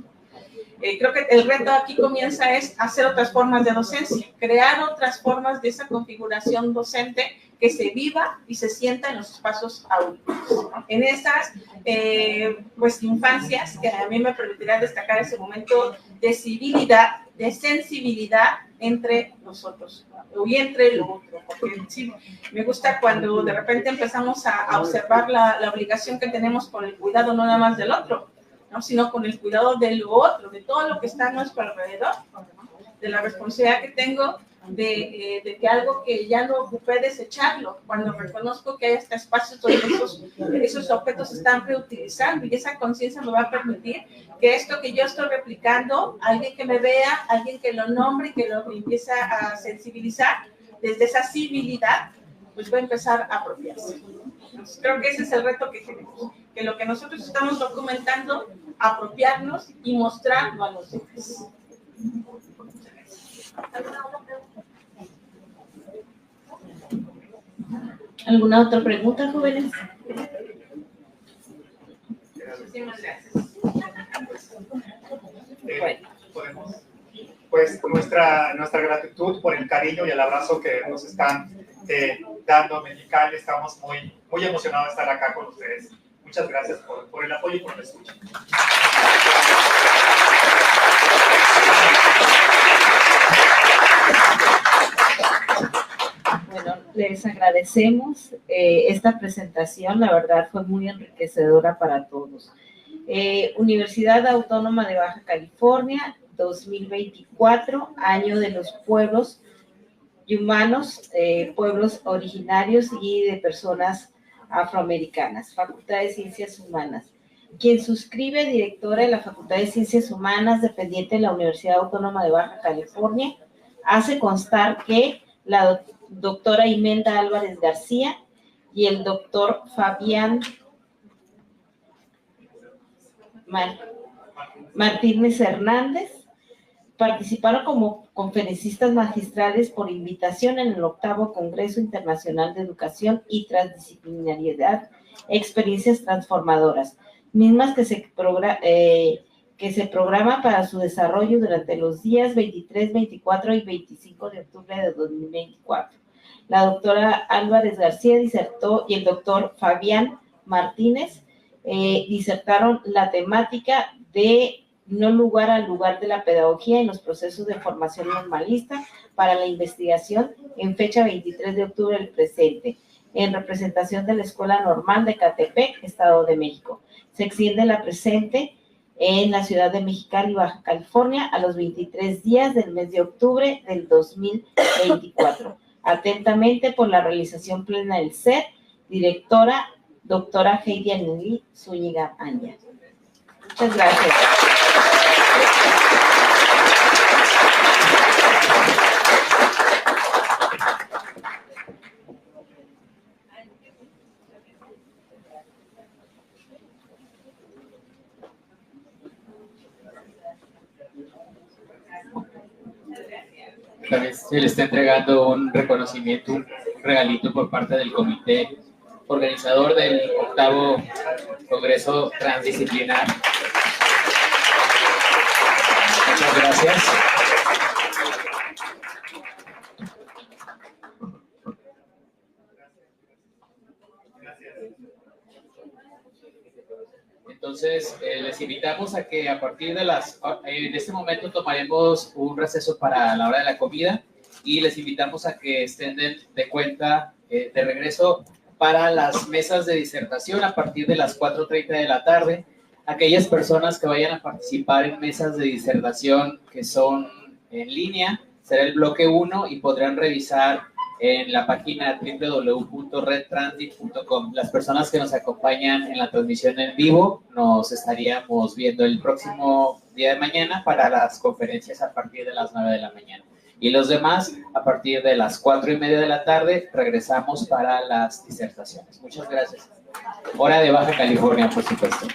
Creo que el reto aquí comienza es hacer otras formas de docencia, crear otras formas de esa configuración docente que se viva y se sienta en los espacios auditivos, ¿no? En esas pues infancias que a mí me permitirán destacar ese momento de civilidad, de sensibilidad entre nosotros, ¿no? Y entre lo otro, porque sí, me gusta cuando de repente empezamos a observar la obligación que tenemos con el cuidado no nada más del otro, ¿no? Sino con el cuidado de lo otro, de todo lo que está a nuestro alrededor, ¿no? De la responsabilidad que tengo de que algo que ya no ocupé, desecharlo, cuando reconozco que hay hasta espacios donde esos objetos se están reutilizando y esa conciencia me va a permitir que esto que yo estoy replicando, alguien que me vea, alguien que lo nombre, que lo empiece a sensibilizar, desde esa civilidad, pues va a empezar a apropiarse. Entonces, creo que ese es el reto que tenemos, que lo que nosotros estamos documentando, apropiarnos y mostrarlo a los demás.
¿Alguna otra pregunta, jóvenes?
Muchísimas gracias.
Podemos. Pues nuestra gratitud por el cariño y el abrazo que nos están dando Mexicali. Estamos muy emocionados de estar acá con ustedes. Muchas gracias por el apoyo y por la escucha.
Bueno, les agradecemos esta presentación, la verdad fue muy enriquecedora para todos. Universidad Autónoma de Baja California, 2024, año de los pueblos y humanos, pueblos originarios y de personas afroamericanas, Facultad de Ciencias Humanas. Quien suscribe, directora de la Facultad de Ciencias Humanas, dependiente de la Universidad Autónoma de Baja California, hace constar que la doctora Imelda Álvarez García y el doctor Fabián Martínez Hernández participaron como conferencistas magistrales por invitación en el 8º Congreso Internacional de Educación y Transdisciplinariedad, Experiencias Transformadoras, mismas que se programa para su desarrollo durante los días 23, 24 y 25 de octubre de 2024. La doctora Álvarez García disertó y el doctor Fabián Martínez disertaron la temática de no lugar al lugar de la pedagogía en los procesos de formación normalista para la investigación en fecha 23 de octubre del presente, en representación de la Escuela Normal de Catepec, Estado de México. Se extiende la presente en la ciudad de Mexicali, Baja California, a los 23 días del mes de octubre del 2024. Atentamente por la realización plena del SER, directora, doctora Heidi Anneli Zúñiga Anya. Muchas gracias.
también se le está entregando un reconocimiento, un regalito por parte del comité organizador del 8º Congreso Transdisciplinar. Muchas gracias. Entonces, les invitamos a que a partir de en este momento tomaremos un receso para la hora de la comida y les invitamos a que estén de cuenta de regreso para las mesas de disertación a partir de las 4:30 de la tarde. Aquellas personas que vayan a participar en mesas de disertación que son en línea, será el bloque 1 y podrán revisar en la página www.redtransit.com. Las personas que nos acompañan en la transmisión en vivo nos estaríamos viendo el próximo día de mañana para las conferencias a partir de las 9 de la mañana. Y los demás, a partir de las 4:30 de la tarde, regresamos para las disertaciones. Muchas gracias. Hora de Baja California, por supuesto.